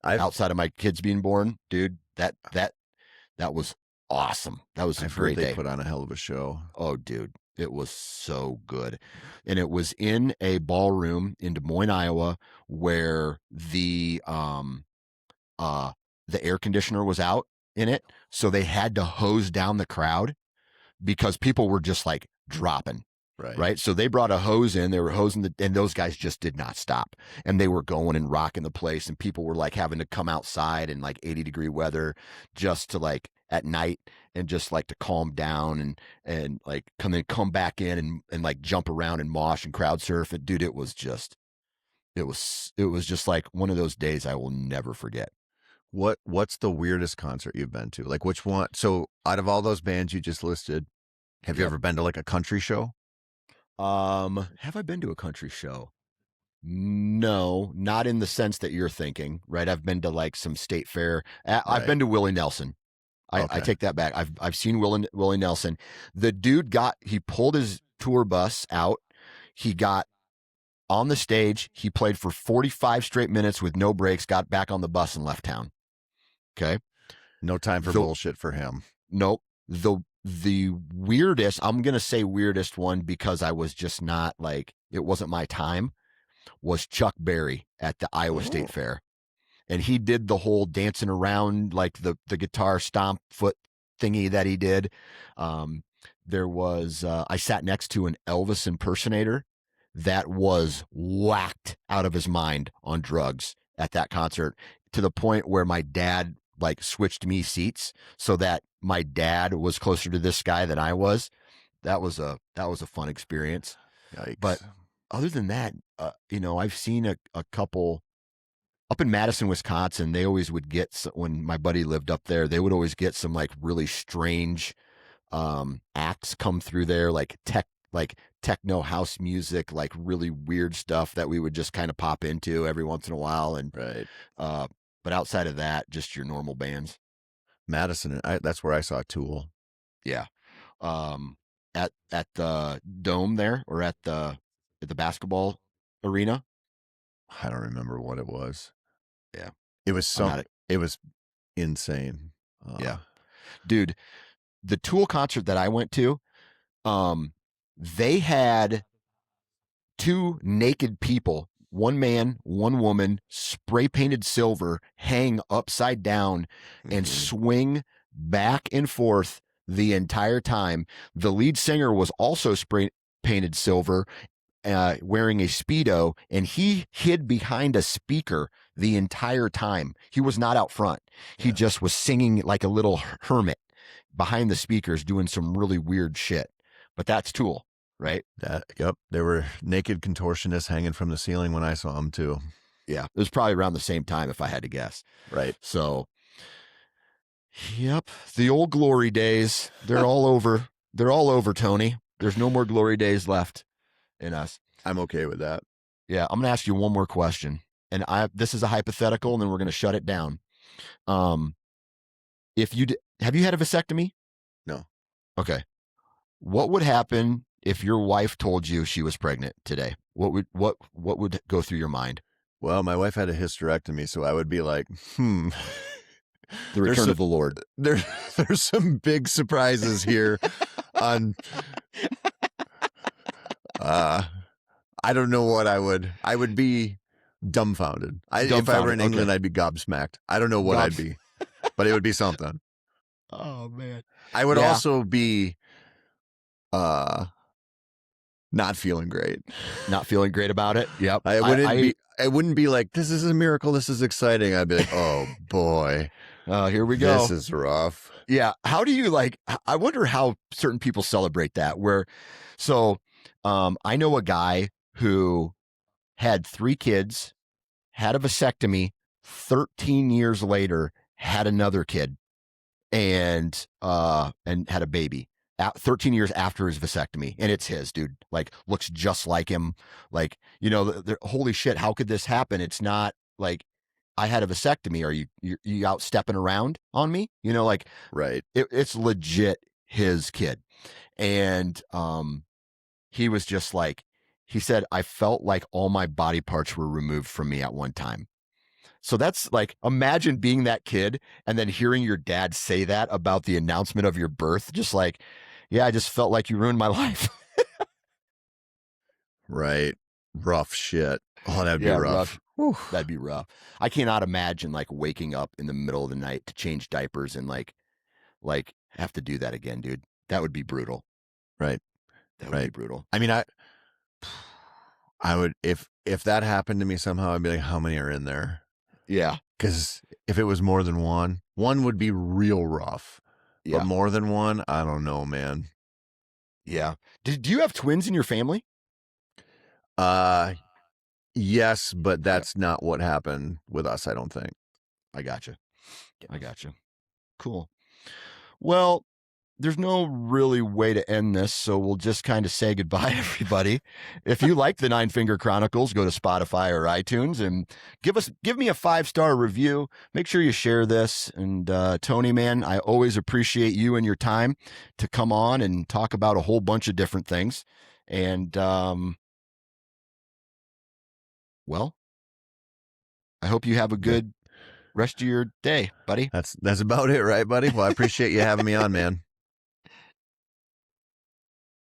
Outside of my kids being born, dude, that was awesome. That was a great day. They put on a hell of a show. Oh, dude, it was so good. And it was in a ballroom in Des Moines, Iowa, where the air conditioner was out in it. So they had to hose down the crowd because people were just like dropping. Right. So they brought a hose in, they were hosing and those guys just did not stop. And they were going and rocking the place. And people were like having to come outside in like 80-degree weather just to like at night and just like to calm down and like come back in and like jump around and mosh and crowd surf. And dude, it was just like one of those days I will never forget. What's the weirdest concert you've been to? Like which one? So out of all those bands you just listed, have you ever been to like a country show? Have I been to a country show? No, not in the sense that you're thinking, right? I've been to like some state fair. I've been to Willie Nelson. I Okay. take that back. I've seen Willie Nelson. The dude he pulled his tour bus out. He got on the stage. He played for 45 straight minutes with no breaks, got back on the bus and left town. Okay. No time for The bullshit for him. Nope. The weirdest, I'm gonna say weirdest one because I was just not like, it wasn't my time, was Chuck Berry at the Iowa State Fair. And he did the whole dancing around, like the guitar stomp foot thingy that he did. There was I sat next to an Elvis impersonator that was whacked out of his mind on drugs at that concert, to the point where my dad like switched me seats so that my dad was closer to this guy than I was. That was a fun experience. Yikes. But other than that, I've seen a couple up in Madison, Wisconsin. They always would get, when my buddy lived up there, they would always get some like really strange acts come through there, like techno house music, like really weird stuff that we would just kind of pop into every once in a while. And right. But outside of that, just your normal bands. Madison, that's where I saw Tool. Yeah. At the Dome there, or at the basketball arena. I don't remember what it was. Yeah. It was it was insane. Yeah. Dude, the Tool concert that I went to, they had two naked people, one man, one woman, spray painted silver, hang upside down and swing back and forth the entire time. The lead singer was also spray painted silver, wearing a Speedo, and he hid behind a speaker the entire time. He was not out front. He just was singing like a little hermit behind the speakers, doing some really weird shit. But that's Tool, right? Yep. There were naked contortionists hanging from the ceiling when I saw them too. Yeah. It was probably around the same time, if I had to guess. Right. So, yep. The old glory days, they're all over. They're all over, Tony. There's no more glory days left in us. I'm okay with that. Yeah. I'm going to ask you one more question. And this is a hypothetical, and then we're going to shut it down. If you have you had a vasectomy? No. Okay. What would happen if your wife told you she was pregnant today? What would go through your mind? Well, my wife had a hysterectomy, so I would be like, The return of the Lord. There's some big surprises here on I don't know what I would be dumbfounded. If I were in England, I'd be gobsmacked. I don't know what I'd be, but it would be something. Oh man. I would also be not feeling great. Not feeling great about it. Yep. I wouldn't be like, this is a miracle, this is exciting. I'd be like, oh boy. Here we go. This is rough. Yeah. How do you I wonder how certain people celebrate that, I know a guy who had 3 kids, had a vasectomy, 13 years later, had another kid, and had a baby 13 years after his vasectomy. And it's his, dude, like looks just like him. Like, holy shit, how could this happen? It's not like I had a vasectomy. Are you out stepping around on me? Right. It's legit his kid. And he was just like, he said, I felt like all my body parts were removed from me at one time. So that's like, imagine being that kid and then hearing your dad say that about the announcement of your birth. Just like, yeah, I just felt like you ruined my life. Right. Rough shit. Oh, that'd be rough. That'd be rough. I cannot imagine like waking up in the middle of the night to change diapers and like have to do that again, dude. That would be brutal. Right. That would be brutal. I mean, I would, if that happened to me somehow, I'd be like, how many are in there? Yeah. Because if it was more than one would be real rough. Yeah. But more than one, I don't know, man. Yeah. Do you have twins in your family? Yes, but that's not what happened with us, I don't think. I gotcha. Cool. Well, there's no really way to end this, so we'll just kind of say goodbye, everybody. If you like the Nine Finger Chronicles, go to Spotify or iTunes and give me a 5-star review. Make sure you share this. And Tony, man, I always appreciate you and your time to come on and talk about a whole bunch of different things. And well, I hope you have a good rest of your day, buddy. That's about it, right, buddy? Well, I appreciate you having me on, man.